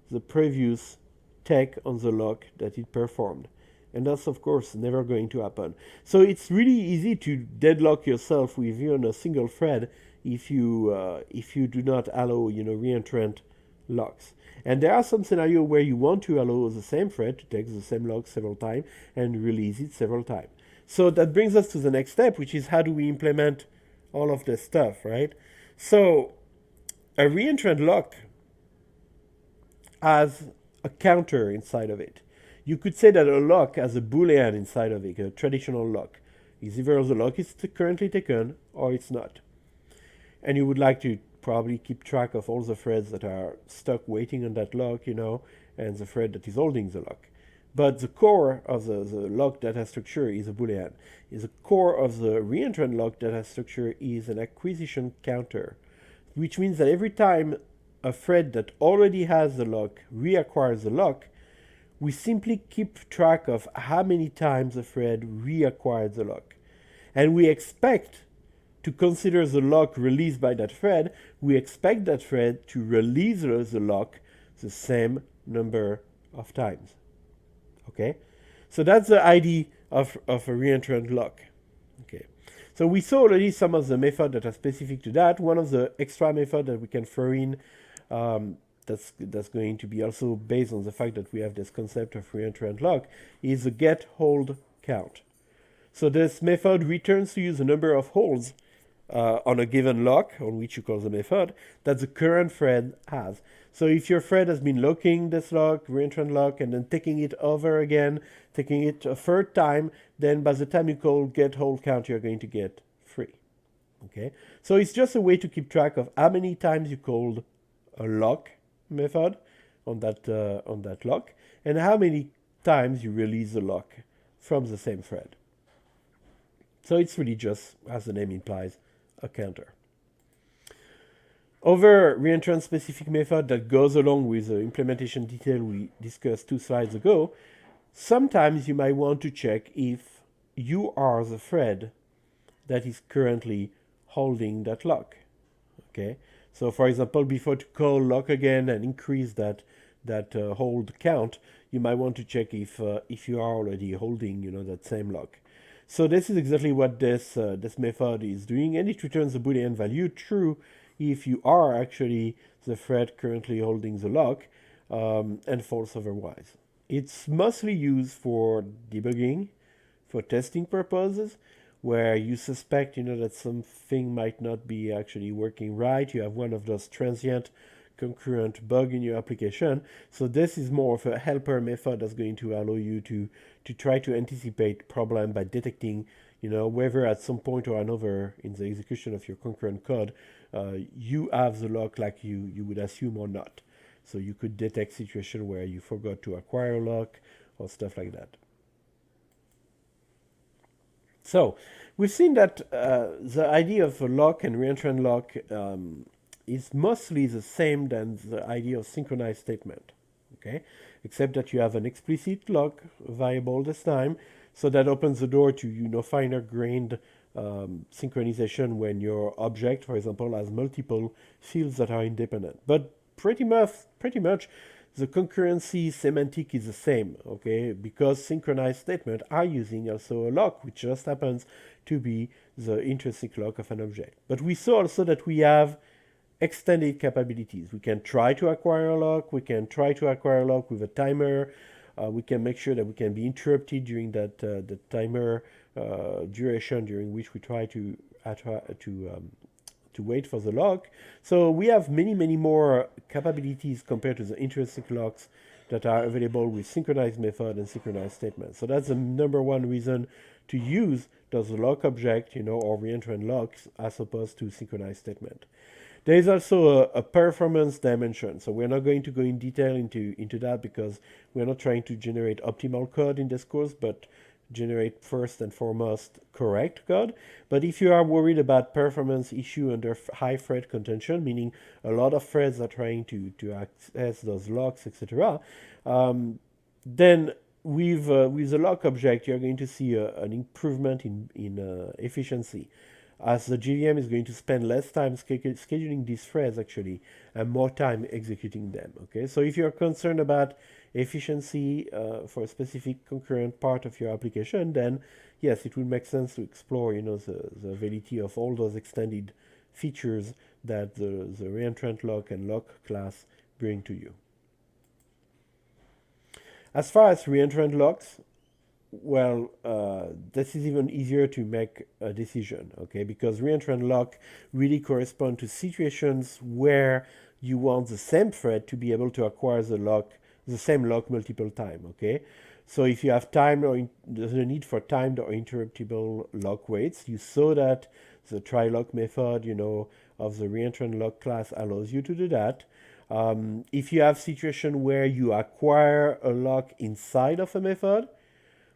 the previous take on the lock that it performed. And that's, of course, never going to happen. So it's really easy to deadlock yourself with even a single thread if you do not allow, reentrant locks. And there are some scenarios where you want to allow the same thread to take the same lock several times and release it several times. So that brings us to the next step, which is how do we implement all of this stuff, right? So a reentrant lock has a counter inside of it. You could say that a lock has a boolean inside of it, a traditional lock. Is either the lock is currently taken or it's not. And you would like to probably keep track of all the threads that are stuck waiting on that lock, and the thread that is holding the lock. But the core of the lock data structure is a boolean. The core of the reentrant lock data structure is an acquisition counter, which means that every time a thread that already has the lock reacquires the lock, we simply keep track of how many times the thread reacquired the lock. And we expect to consider the lock released by that thread, we expect that thread to release the lock the same number of times. Okay, so that's the idea of a reentrant lock. Okay, so we saw already some of the methods that are specific to that. One of the extra methods that we can throw in, that's going to be also based on the fact that we have this concept of reentrant lock, is the get hold count. So this method returns to you the number of holds on a given lock, on which you call the method, that the current thread has. So if your thread has been locking this lock, reentrant lock, and then taking it over again, taking it a third time, then by the time you call get hold count, you're going to get 3. Okay, so it's just a way to keep track of how many times you called a lock method on that lock, and how many times you release the lock from the same thread. So it's really just, as the name implies, a counter. Other reentrant specific method that goes along with the implementation detail we discussed 2 slides ago, sometimes you might want to check if you are the thread that is currently holding that lock. Okay, so for example, before to call lock again and increase that hold count, you might want to check if you are already holding that same lock. So this is exactly what this method is doing, and it returns a Boolean value true if you are actually the thread currently holding the lock, and false otherwise. It's mostly used for debugging, for testing purposes, where you suspect that something might not be actually working right. You have one of those transient concurrent bug in your application. So this is more of a helper method that's going to allow you to try to anticipate problem by detecting, whether at some point or another in the execution of your concurrent code, you have the lock like you would assume or not. So you could detect situation where you forgot to acquire a lock or stuff like that. So we've seen that the idea of a lock and reentrant lock is mostly the same than the idea of synchronized statement, okay? Except that you have an explicit lock variable this time, so that opens the door to finer grained synchronization when your object, for example, has multiple fields that are independent. But pretty much the concurrency semantic is the same, okay? Because synchronized statements are using also a lock, which just happens to be the intrinsic lock of an object. But we saw also that we have extended capabilities. We can try to acquire a lock. We can try to acquire a lock with a timer. We can make sure that we can be interrupted during the timer duration during which we try to wait for the lock. So we have many more capabilities compared to the intrinsic locks that are available with synchronized method and synchronized statement. So that's the number one reason to use those lock object, or reentrant locks as opposed to synchronized statement. There is also a performance dimension. So we're not going to go in detail into that because we're not trying to generate optimal code in this course, but generate first and foremost correct code. But if you are worried about performance issue under high thread contention, meaning a lot of threads are trying to access those locks, etc., then with the lock object, you're going to see an improvement in efficiency, as the JVM is going to spend less time scheduling these threads actually and more time executing them. Okay, so if you're concerned about efficiency for a specific concurrent part of your application, then yes, it would make sense to explore the validity of all those extended features that the reentrant lock and lock class bring to you. As far as reentrant locks, well, this is even easier to make a decision, okay? Because reentrant lock really correspond to situations where you want the same thread to be able to acquire the same lock multiple times, okay? So if you have there's a need for timed or interruptible lock waits. You saw that the try lock method, of the reentrant lock class allows you to do that. If you have situation where you acquire a lock inside of a method,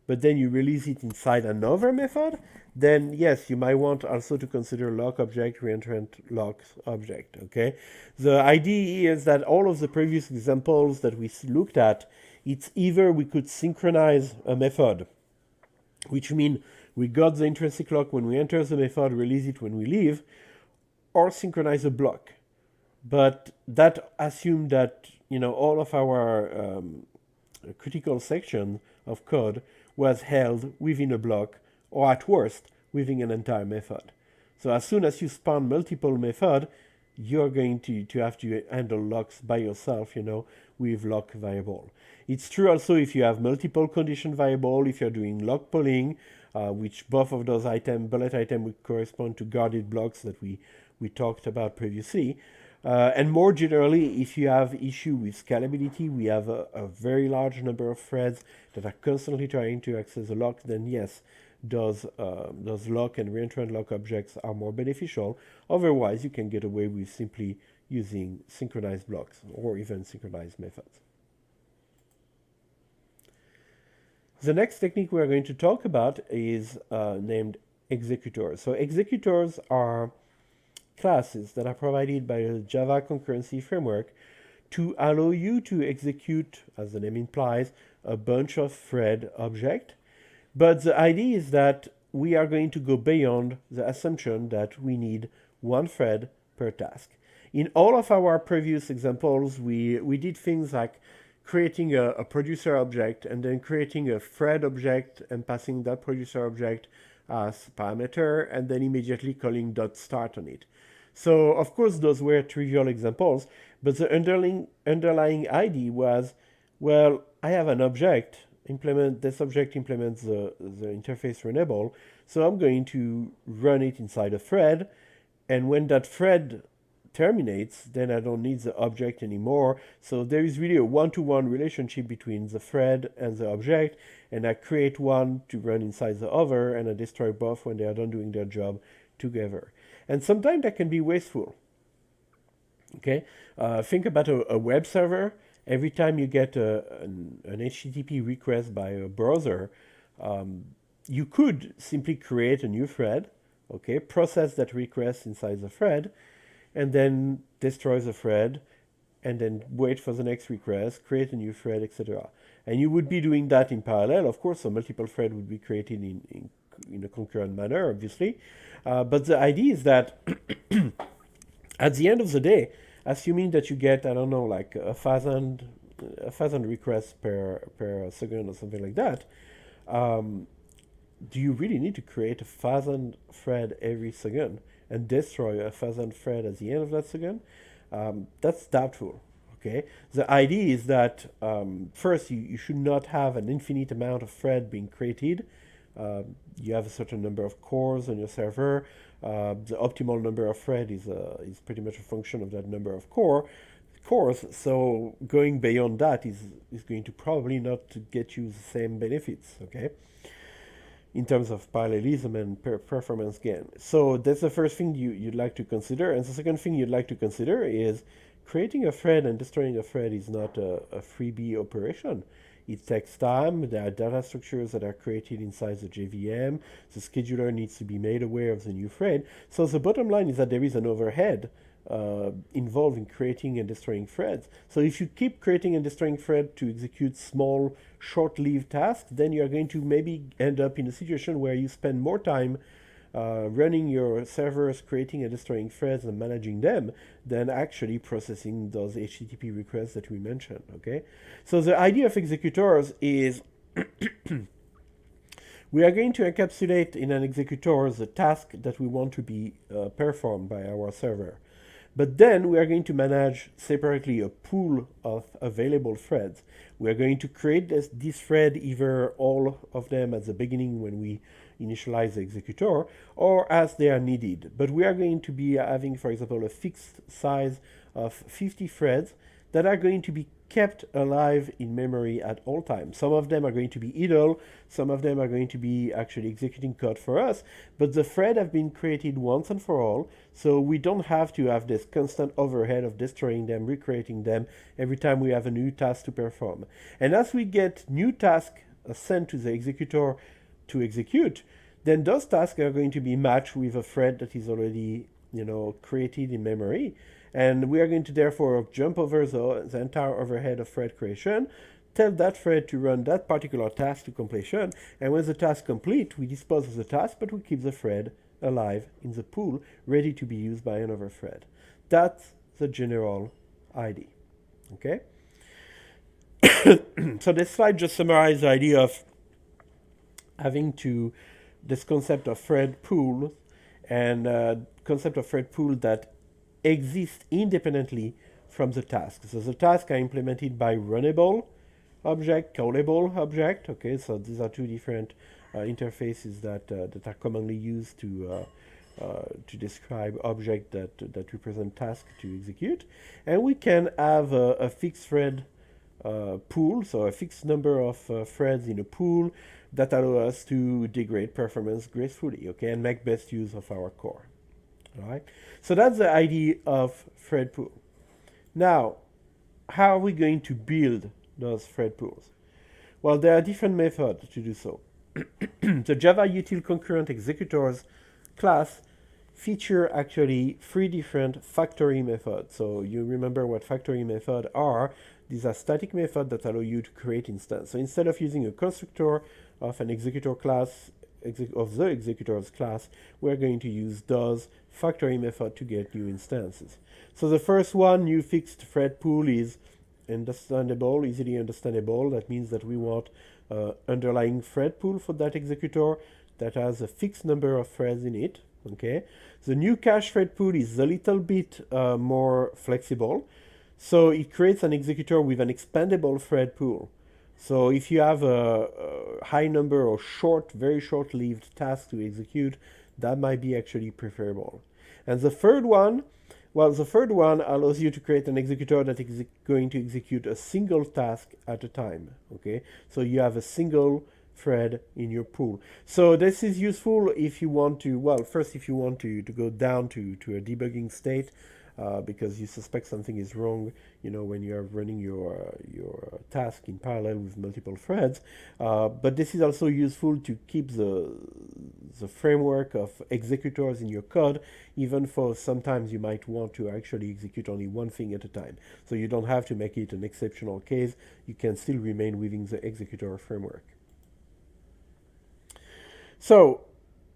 but then you release it inside another method, then yes, you might want also to consider lock object, reentrant lock object, okay? The idea is that all of the previous examples that we looked at, it's either we could synchronize a method, which means we got the intrinsic lock when we enter the method, release it when we leave, or synchronize a block. But that assumes that, all of our critical section of code was held within a block, or at worst, within an entire method. So as soon as you spawn multiple methods, you're going to have to handle locks by yourself, with lock variable. It's true also if you have multiple condition variable, if you're doing lock polling, which both of those bullet items would correspond to guarded blocks that we talked about previously. And more generally, if you have issue with scalability, we have a very large number of threads that are constantly trying to access a lock, then yes, those lock and reentrant lock objects are more beneficial. Otherwise, you can get away with simply using synchronized blocks or even synchronized methods. The next technique we are going to talk about is named executors. So executors are classes that are provided by the Java concurrency framework to allow you to execute, as the name implies, a bunch of thread objects. But the idea is that we are going to go beyond the assumption that we need one thread per task. In all of our previous examples, we did things like creating a producer object and then creating a thread object and passing that producer object as parameter and then immediately calling .start on it. So of course those were trivial examples, but the underlying idea was, well, I have an object, this object implements the interface runnable, so I'm going to run it inside a thread, and when that thread terminates, then I don't need the object anymore. So there is really a one-to-one relationship between the thread and the object, and I create one to run inside the other, and I destroy both when they are done doing their job together. And sometimes that can be wasteful. Okay, think about a web server. Every time you get an HTTP request by a browser, you could simply create a new thread, okay, process that request inside the thread, and then destroy the thread, and then wait for the next request, create a new thread, etc. And you would be doing that in parallel, of course, so multiple threads would be created in a concurrent manner, obviously. But the idea is that at the end of the day, assuming that you get, I don't know, like 1,000 requests per second or something like that, do you really need to create 1,000 thread every second and destroy 1,000 thread at the end of that second? That's doubtful. Okay. The idea is that first you should not have an infinite amount of thread being created. You have a certain number of cores on your server. The optimal number of thread is pretty much a function of that number of cores. So going beyond that is going to probably not get you the same benefits. Okay, in terms of parallelism and performance gain. So that's the first thing you'd like to consider. And the second thing you'd like to consider is creating a thread and destroying a thread is not a freebie operation. It takes time. There are data structures that are created inside the JVM. The scheduler needs to be made aware of the new thread. So the bottom line is that there is an overhead involved in creating and destroying threads. So if you keep creating and destroying threads to execute small, short-lived tasks, then you're going to maybe end up in a situation where you spend more time running your servers, creating and destroying threads and managing them than actually processing those HTTP requests that we mentioned, okay? So the idea of executors is we are going to encapsulate in an executor the task that we want to be performed by our server. But then we are going to manage separately a pool of available threads. We are going to create this thread, either all of them at the beginning when we initialize the executor, or as they are needed. But we are going to be having, for example, a fixed size of 50 threads that are going to be kept alive in memory at all times. Some of them are going to be idle, some of them are going to be actually executing code for us, but the thread have been created once and for all, so we don't have to have this constant overhead of destroying them, recreating them every time we have a new task to perform. And as we get new tasks sent to the executor to execute, then those tasks are going to be matched with a thread that is already, created in memory. And we are going to therefore jump over the entire overhead of thread creation, tell that thread to run that particular task to completion, and when the task complete, we dispose of the task, but we keep the thread alive in the pool, ready to be used by another thread. That's the general idea. Okay? So this slide just summarizes the idea of having this concept of thread pool and concept of thread pool that exist independently from the task. So the tasks are implemented by runnable object, callable object. Okay, so these are two different interfaces that are commonly used to describe objects that represent tasks to execute. And we can have a fixed thread pool, so a fixed number of threads in a pool that allow us to degrade performance gracefully, okay, and make best use of our core. All right, so that's the idea of thread pool. Now, how are we going to build those thread pools? Well, there are different methods to do so. The Java util concurrent executors class feature actually 3 different factory methods. So you remember what factory methods are. These are static methods that allow you to create instances. So instead of using a constructor of an executor class, of the executors class, we're going to use those factory method to get new instances. So the first one, new fixed thread pool, is understandable, easily understandable. That means that we want underlying thread pool for that executor that has a fixed number of threads in it. Okay. The new cache thread pool is a little bit more flexible. So it creates an executor with an expandable thread pool. So if you have a high number of very short-lived tasks to execute, that might be actually preferable. And the third one, allows you to create an executor that is going to execute a single task at a time. Okay, so you have a single thread in your pool. So this is useful if you want to, first if you want to go down to a debugging state, because you suspect something is wrong, when you are running your task in parallel with multiple threads. But this is also useful to keep the framework of executors in your code, even for sometimes you might want to actually execute only one thing at a time. So you don't have to make it an exceptional case. You can still remain within the executor framework. So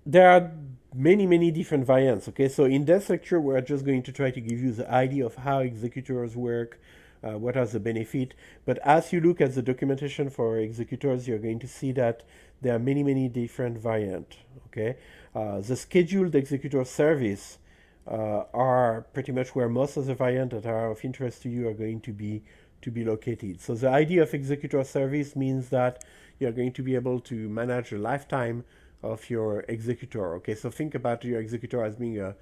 there are many different variants. Okay, so in this lecture we're just going to try to give you the idea of how executors work, what are the benefits. But as you look at the documentation for executors, you're going to see that there are many different variants. Okay, the scheduled executor service are pretty much where most of the variants that are of interest to you are going to be located. So the idea of executor service means that you're going to be able to manage the lifetime of your executor. Okay, so think about your executor as being a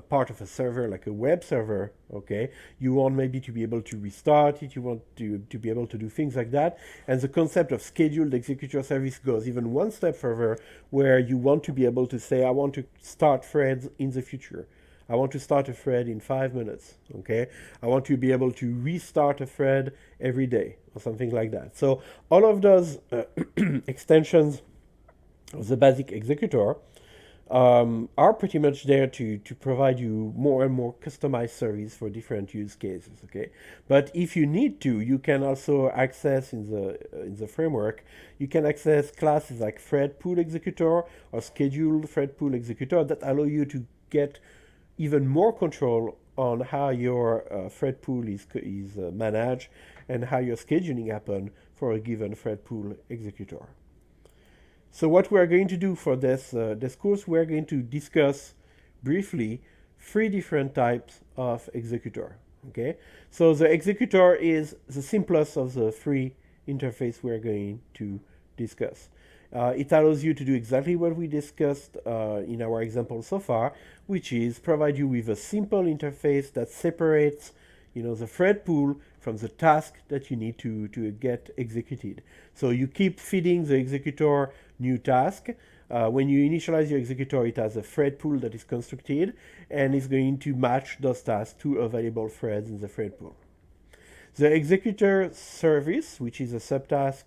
part of a server, like a web server. Okay, you want maybe to be able to restart it, you want to be able to do things like that. And the concept of scheduled executor service goes even one step further, where you want to be able to say, I want to start threads in the future. I want to start a thread in 5 minutes, okay? I want to be able to restart a thread every day or something like that. So all of those extensions of the basic executor are pretty much there to provide you more and more customized service for different use cases, okay? But if you need to, you can also access in the framework, you can access classes like thread pool executor or scheduled thread pool executor that allow you to get even more control on how your thread pool is managed and how your scheduling happen for a given thread pool executor. So what we're going to do for this course, we're going to discuss briefly 3 different types of executor. Okay, so the executor is the simplest of the 3 interface we're going to discuss. It allows you to do exactly what we discussed in our example so far, which is provide you with a simple interface that separates, the thread pool from the task that you need to get executed. So you keep feeding the executor new task. When you initialize your executor, it has a thread pool that is constructed and is going to match those tasks to available threads in the thread pool. The executor service, which is a subinterface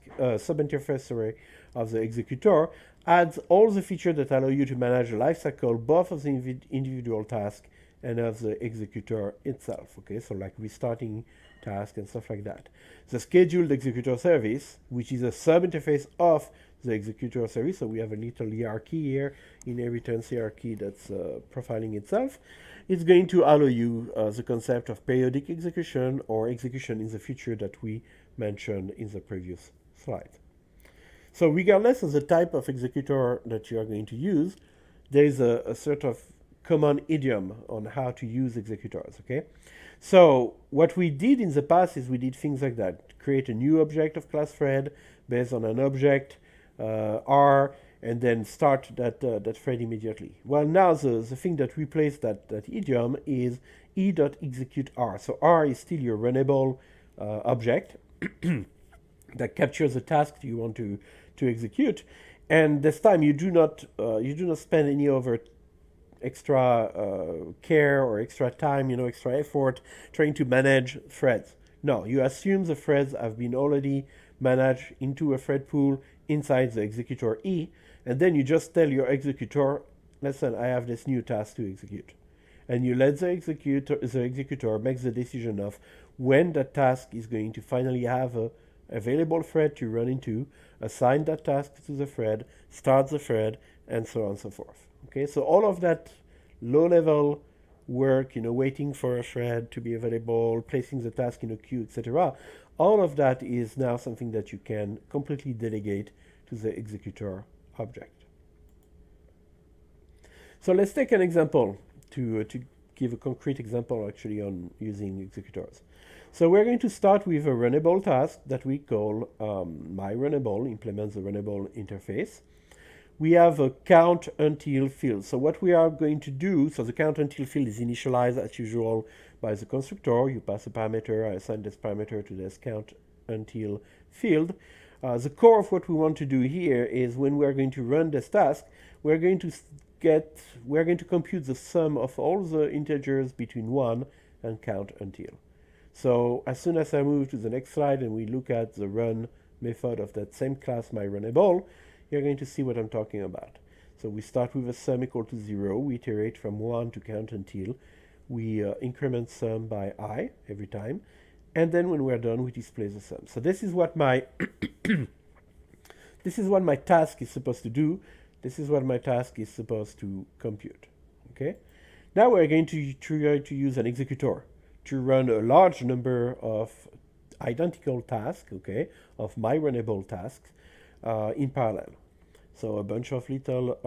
of the executor, adds all the features that allow you to manage the lifecycle both of the individual task and of the executor itself. Okay, so like restarting task and stuff like that. The scheduled executor service, which is a subinterface of the executor service, so we have a little hierarchy here, inheritance hierarchy that's profiling itself. It's going to allow you the concept of periodic execution or execution in the future that we mentioned in the previous slide. So regardless of the type of executor that you are going to use, there is a sort of common idiom on how to use executors, okay? So what we did in the past is we did things like that. Create a new object of class thread based on an object, R, and then start that thread immediately. Well, now the thing that replaced that idiom is e.executeR. So R is still your runnable object that captures the task you want to execute, and this time you do not spend any over extra care or extra time, extra effort trying to manage threads. No, you assume the threads have been already managed into a thread pool inside the executor E, and then you just tell your executor, listen, I have this new task to execute. And you let the executor make the decision of when that task is going to finally have a available thread to run into, assign that task to the thread, start the thread, and so on and so forth. Okay, so all of that low-level work, waiting for a thread to be available, placing the task in a queue, etc., all of that is now something that you can completely delegate to the executor object. So let's take an example to give a concrete example actually on using executors. So we're going to start with a runnable task that we call myRunnable, implements the runnable interface. We have a count until field. So what we are going to do, so the count until field is initialized as usual by the constructor. You pass a parameter, I assign this parameter to this count until field. The core of what we want to do here is when we're going to run this task, we're going to compute the sum of all the integers between 1 and count until. So as soon as I move to the next slide and we look at the run method of that same class, myRunnable, you're going to see what I'm talking about. So we start with a sum equal to 0. We iterate from 1 to count until. We increment sum by I every time. And then when we're done, we display the sum. So this is what my task is supposed to do. This is what my task is supposed to compute. Okay. Now we're going to try to use an executor to run a large number of identical tasks, okay, of myRunnable tasks in parallel. So a bunch of little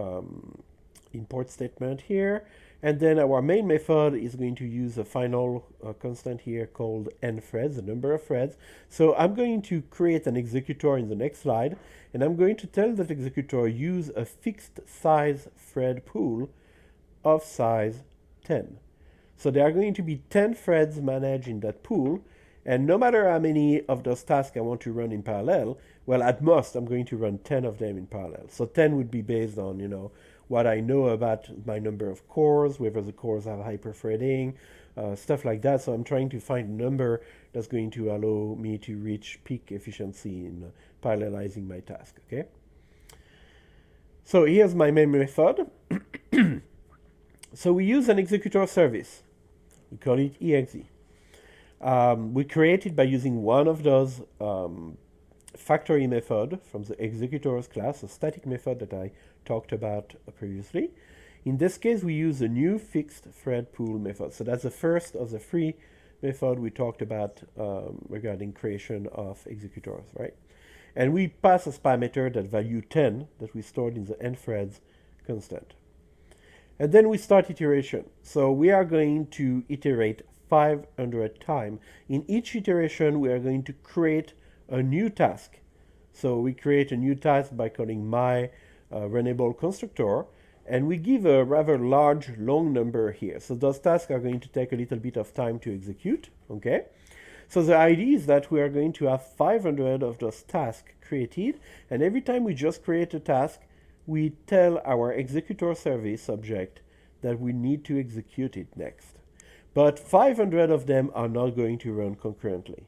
import statement here. And then our main method is going to use a final constant here called n threads, the number of threads. So I'm going to create an executor in the next slide, and I'm going to tell that executor use a fixed size thread pool of size 10. So there are going to be 10 threads managed in that pool, and no matter how many of those tasks I want to run in parallel, well, at most I'm going to run 10 of them in parallel. So 10 would be based on, what I know about my number of cores, whether the cores have hyperthreading, stuff like that. So I'm trying to find a number that's going to allow me to reach peak efficiency in parallelizing my task, okay? So here's my main method. So we use an executor service. We call it exe. We create it by using one of those factory method from the executors class, a static method that I talked about previously. In this case, we use a new fixed thread pool method. So that's the first of the three method we talked about regarding creation of executors, right? And we pass as parameter that value 10 that we stored in the n threads constant. And then we start iteration. So we are going to iterate 500 times. In each iteration, we are going to create a new task. So we create a new task by calling my runnable constructor, and we give a rather large, long number here. So those tasks are going to take a little bit of time to execute, okay? So the idea is that we are going to have 500 of those tasks created, and every time we just create a task, we tell our executor service object that we need to execute it next. But 500 of them are not going to run concurrently.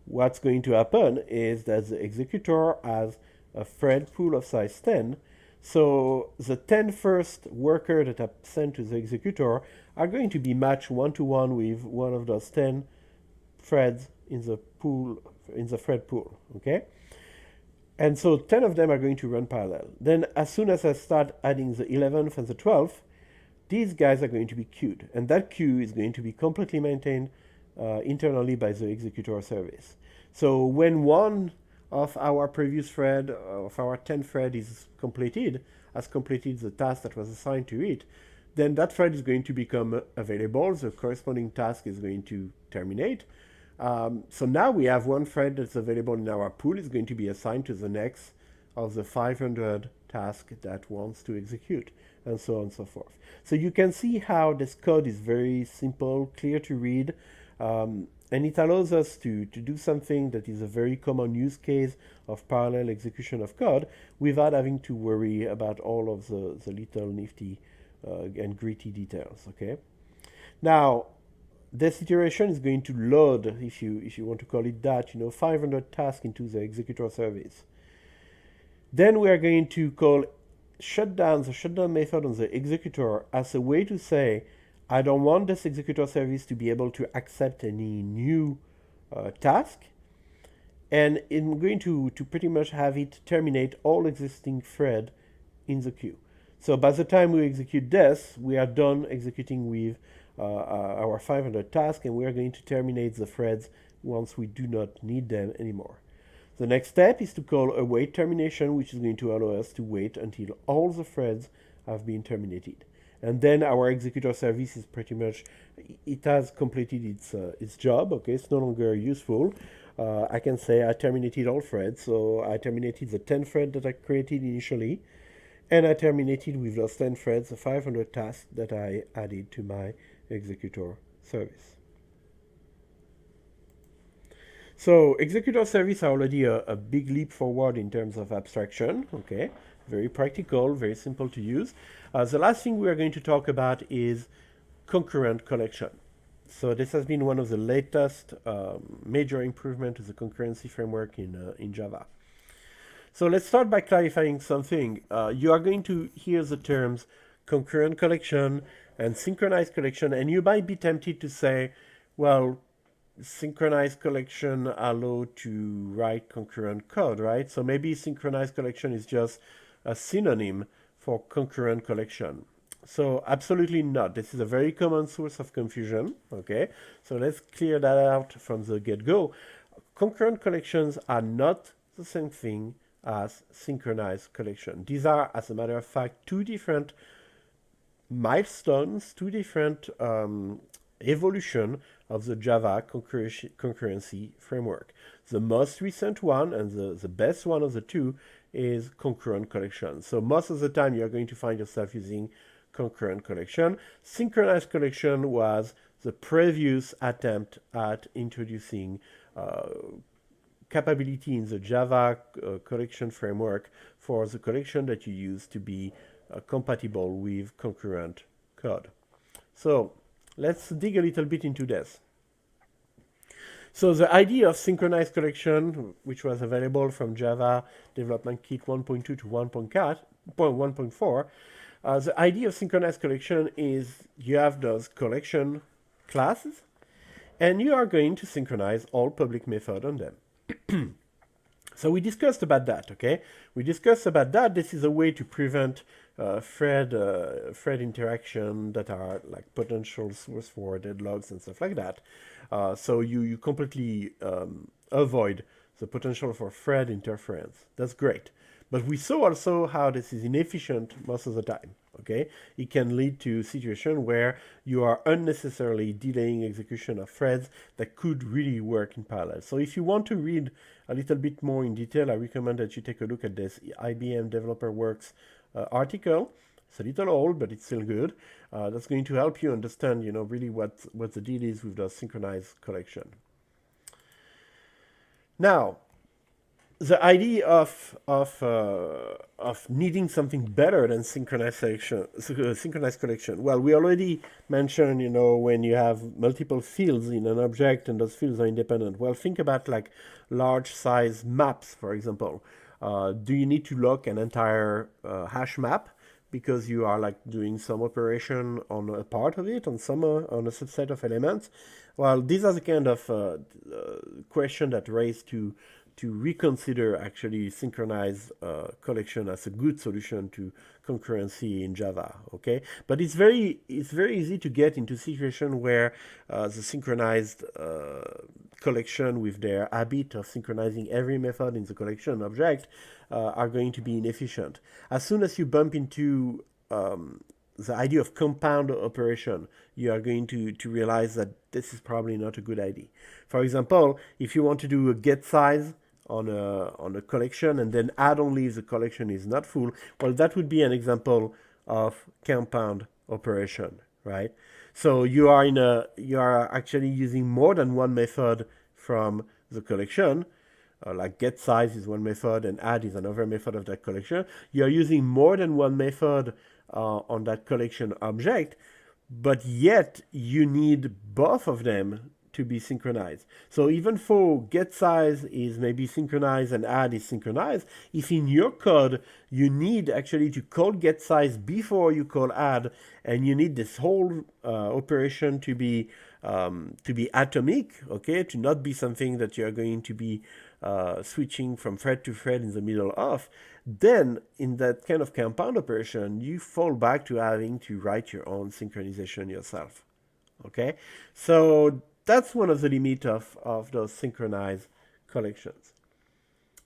What's going to happen is that the executor has a thread pool of size 10, so the 10 first worker that are sent to the executor are going to be matched one-to-one with one of those 10 threads in the pool, in the thread pool, okay? And so 10 of them are going to run parallel. Then as soon as I start adding the 11th and the 12th, these guys are going to be queued. And that queue is going to be completely maintained internally by the executor service. So when one of our previous thread, of our 10 thread is completed, has completed the task that was assigned to it, then that thread is going to become available. The corresponding task is going to terminate. So now we have one thread that's available in our pool is going to be assigned to the next of the 500 tasks that wants to execute, and so on and so forth. So you can see how this code is very simple, clear to read, and it allows us to do something that is a very common use case of parallel execution of code without having to worry about all of the little nifty and gritty details, okay? Now, this iteration is going to load, if you want to call it that, 500 tasks into the executor service. Then we are going to call shutdown, the shutdown method on the executor as a way to say, I don't want this executor service to be able to accept any new task, and I'm going to pretty much have it terminate all existing thread in the queue. So by the time we execute this, we are done executing with our 500 tasks, and we are going to terminate the threads once we do not need them anymore. The next step is to call await termination, which is going to allow us to wait until all the threads have been terminated. And then our executor service is pretty much, it has completed its job, okay? It's no longer useful. I can say I terminated all threads, so I terminated the 10 threads that I created initially, and I terminated with those 10 threads the 500 tasks that I added to my executor service. So executor service are already a big leap forward in terms of abstraction, okay? Very practical, very simple to use. The last thing we are going to talk about is concurrent collection. So this has been one of the latest major improvements to the concurrency framework in Java. So let's start by clarifying something. You are going to hear the terms concurrent collection and synchronized collection, and you might be tempted to say, well, synchronized collection allow to write concurrent code, right? So maybe synchronized collection is just a synonym for concurrent collection. So absolutely not. This is a very common source of confusion, okay? So let's clear that out from the get-go. Concurrent collections are not the same thing as synchronized collection. These are, as a matter of fact, two different milestones, two different evolution of the Java concurrency framework. The most recent one and the best one of the two is concurrent collection. So most of the time you're going to find yourself using concurrent collection. Synchronized collection was the previous attempt at introducing capability in the Java collection framework for the collection that you use to be compatible with concurrent code. So let's dig a little bit into this. So the idea of synchronized collection, which was available from Java Development Kit 1.2 to 1.4, the idea of synchronized collection is you have those collection classes, and you are going to synchronize all public methods on them. So we discussed about that, okay? We discussed about that. This is a way to prevent thread interaction that are like potential source forwarded logs and stuff like that. So you completely avoid the potential for thread interference. That's great. But we saw also how this is inefficient most of the time, okay? It can lead to a situation where you are unnecessarily delaying execution of threads that could really work in parallel. So if you want to read a little bit more in detail, I recommend that you take a look at this IBM Developer Works article. It's a little old, but it's still good. That's going to help you understand, really what the deal is with the synchronized collection. Now, the idea of needing something better than synchronized collection. Well, we already mentioned, when you have multiple fields in an object and those fields are independent. Well, think about like large size maps, for example. Do you need to lock an entire hash map because you are like doing some operation on a part of it, on a subset of elements? Well, these are the kind of question that raise to reconsider actually synchronized collection as a good solution to concurrency in Java, okay? But it's very easy to get into a situation where the synchronized collection with their habit of synchronizing every method in the collection object are going to be inefficient. As soon as you bump into the idea of compound operation, you are going to realize that this is probably not a good idea. For example, if you want to do a get size on a collection and then add only if the collection is not full, well, that would be an example of compound operation, right? So you are actually using more than one method from the collection. Like get size is one method and add is another method of that collection. You are using more than one method on that collection object, but yet you need both of them to be synchronized. So even though get size is maybe synchronized and add is synchronized, if in your code you need actually to call get size before you call add, and you need this whole operation to be atomic, okay, to not be something that you are going to be switching from thread to thread in the middle of, then in that kind of compound operation, you fall back to having to write your own synchronization yourself, okay? So that's one of the limits of those synchronized collections.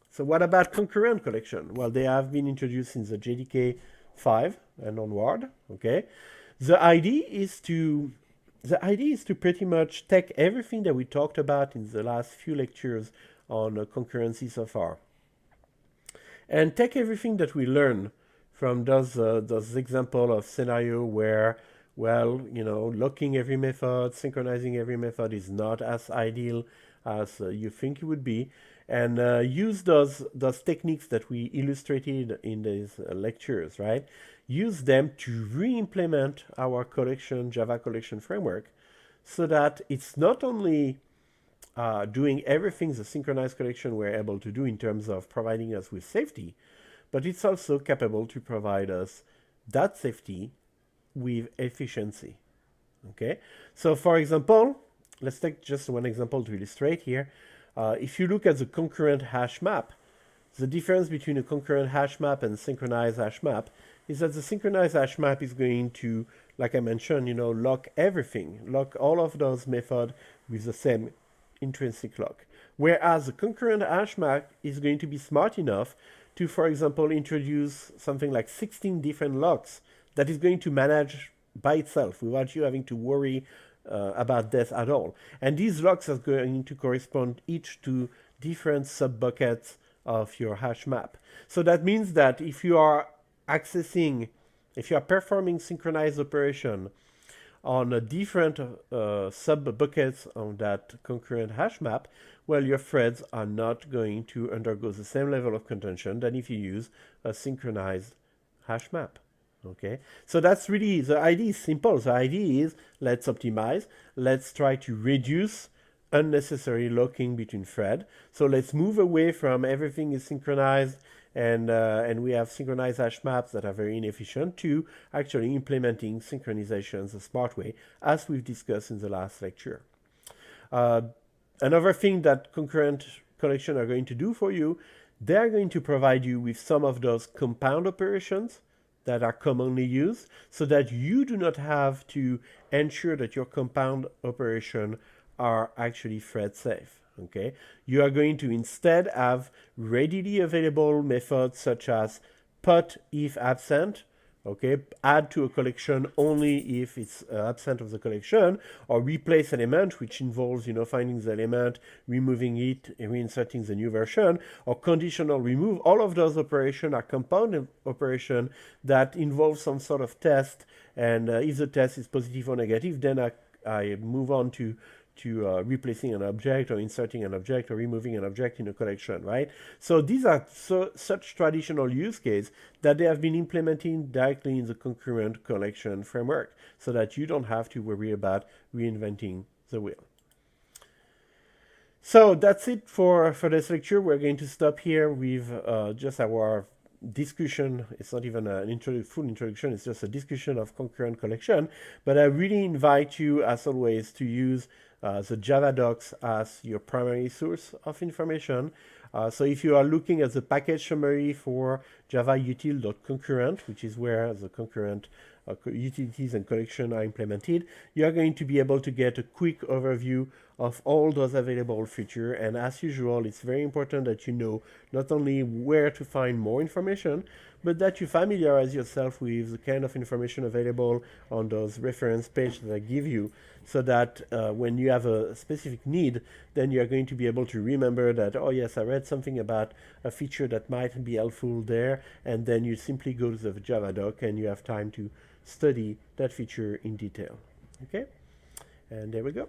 So what about concurrent collection? Well, they have been introduced in the JDK 5 and onward, okay? The idea is to pretty much take everything that we talked about in the last few lectures on concurrency so far, and take everything that we learned from those example of scenario where, well, locking every method, synchronizing every method is not as ideal as you think it would be, and use those techniques that we illustrated in these lectures, right? Use them to re-implement our Java collection framework, so that it's not only doing everything the synchronized collection we're able to do in terms of providing us with safety, but it's also capable to provide us that safety with efficiency, okay? So for example, let's take just one example to illustrate here. If you look at the concurrent hash map, the difference between a concurrent hash map and synchronized hash map is that the synchronized hash map is going to, like I mentioned, lock everything, lock all of those methods with the same intrinsic lock. Whereas the concurrent hash map is going to be smart enough to, for example, introduce something like 16 different locks that is going to manage by itself without you having to worry about this at all. And these locks are going to correspond each to different sub-buckets of your hash map. So that means that if you are performing synchronized operation on a different sub-buckets on that concurrent hash map, well, your threads are not going to undergo the same level of contention than if you use a synchronized hash map. Okay, so that's really, the idea is simple. The idea is, let's optimize, let's try to reduce unnecessary locking between threads. So let's move away from everything is synchronized and we have synchronized hash maps that are very inefficient to actually implementing synchronizations a smart way, as we've discussed in the last lecture. Another thing that concurrent collection are going to do for you, they're going to provide you with some of those compound operations that are commonly used, so that you do not have to ensure that your compound operation are actually thread safe. Okay, you are going to instead have readily available methods such as put if absent. Okay, add to a collection only if it's absent of the collection, or replace element, which involves, finding the element, removing it, and reinserting the new version, or conditional remove. All of those operations are compound operations that involve some sort of test, and if the test is positive or negative, then I move on to replacing an object or inserting an object or removing an object in a collection, right? So these are such traditional use cases that they have been implemented directly in the concurrent collection framework, so that you don't have to worry about reinventing the wheel. So that's it for this lecture. We're going to stop here with just our discussion. It's not even an full introduction, it's just a discussion of concurrent collection. But I really invite you, as always, to use the Java docs as your primary source of information. So if you are looking at the package summary for Java util.concurrent, which is where the concurrent utilities and collection are implemented, you are going to be able to get a quick overview of all those available features. And as usual, it's very important that you know not only where to find more information, but that you familiarize yourself with the kind of information available on those reference pages that I give you, so that when you have a specific need, then you are going to be able to remember that, oh yes, I read something about a feature that might be helpful there, and then you simply go to the Java doc and you have time to study that feature in detail. Okay, and there we go.